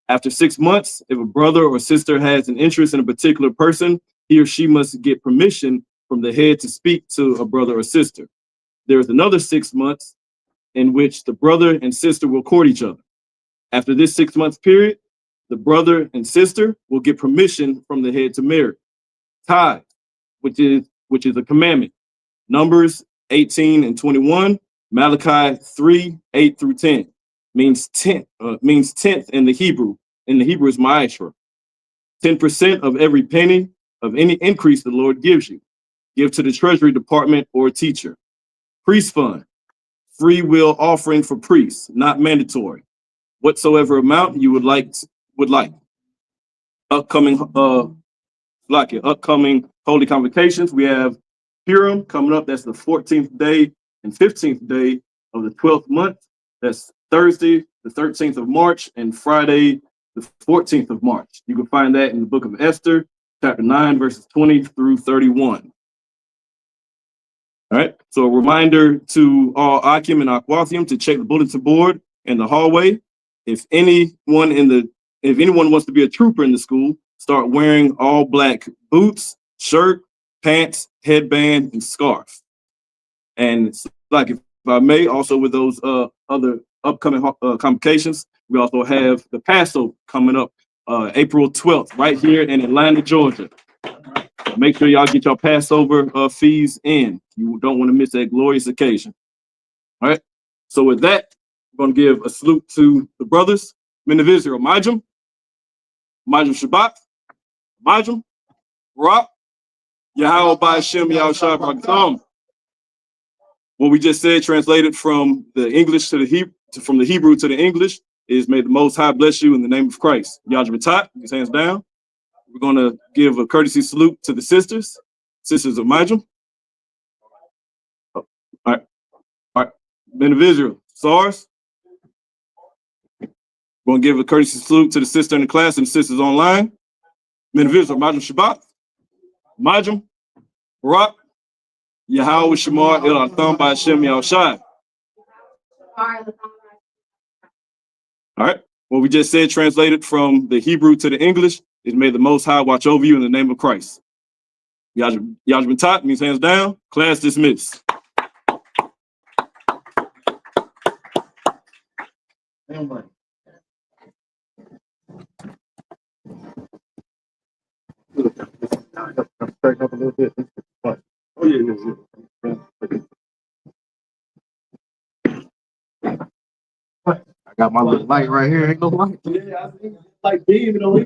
After 6 months, if a brother or sister has an interest in a particular person, he or she must get permission from the head to speak to a brother or sister. There is another 6 months in which the brother and sister will court each other. After this 6 month period, the brother and sister will get permission from the head to marry. Tithe, which is a commandment. Numbers 18 and 21, Malachi 3, 8 through 10. Means tenth in the Hebrew. In the Hebrew is ma'ashra. 10% of every penny of any increase the Lord gives you. Give to the Treasury Department or teacher. Priest fund. Free will offering for priests, not mandatory. Whatsoever amount you would like. Upcoming holy convocations. We have Purim coming up. That's the 14th day and 15th day of the 12th month. That's Thursday, the 13th of March, and Friday, the 14th of March. You can find that in the book of Esther, chapter 9, verses 20 through 31. All right. So a reminder to all Akim and Akwathium to check the bulletin board in the hallway. If anyone wants to be a trooper in the school, start wearing all black boots, shirt, pants, headband, and scarf. And like, if I may, also with those other upcoming convocations, we also have the Passover coming up April 12th, right here in Atlanta, Georgia. Make sure y'all get your Passover fees in. You don't want to miss that glorious occasion. All right. So with that, I'm going to give a salute to the brothers, men of Israel, Majum Shabbat, Majum, Rock, Yahweh Ba'Shem Yahushua B'Rakam. What we just said, translated from the English to the Hebrew, from the Hebrew to the English, is may the Most High bless you in the name of Christ. Yajbatat, his hands down. We're going to give a courtesy salute to the sisters of Majum. All right. Men of Israel, SARS. We're going to give a courtesy salute to the sister in the class and the sisters online. Men of Israel, Majum Shabbat, Majum, Barak, Yahweh Shemar El Atham Ba'Shem Yahushai. All right. What we just said, translated from the Hebrew to the English, is may the Most High watch over you in the name of Christ. Yajbatat means hands down. Class dismissed. Straighten up a little bit. Oh yeah, I got my little light right here. Ain't no light. Yeah, I think it's like beaming on you.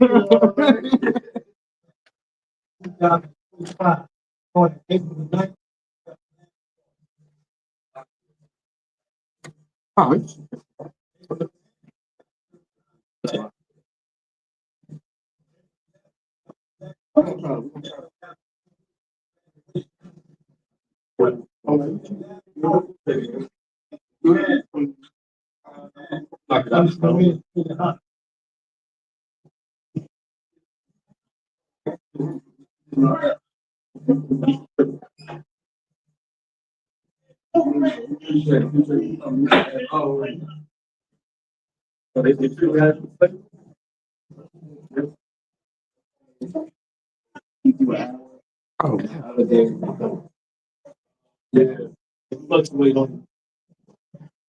Oh, Yeah, fluctuate on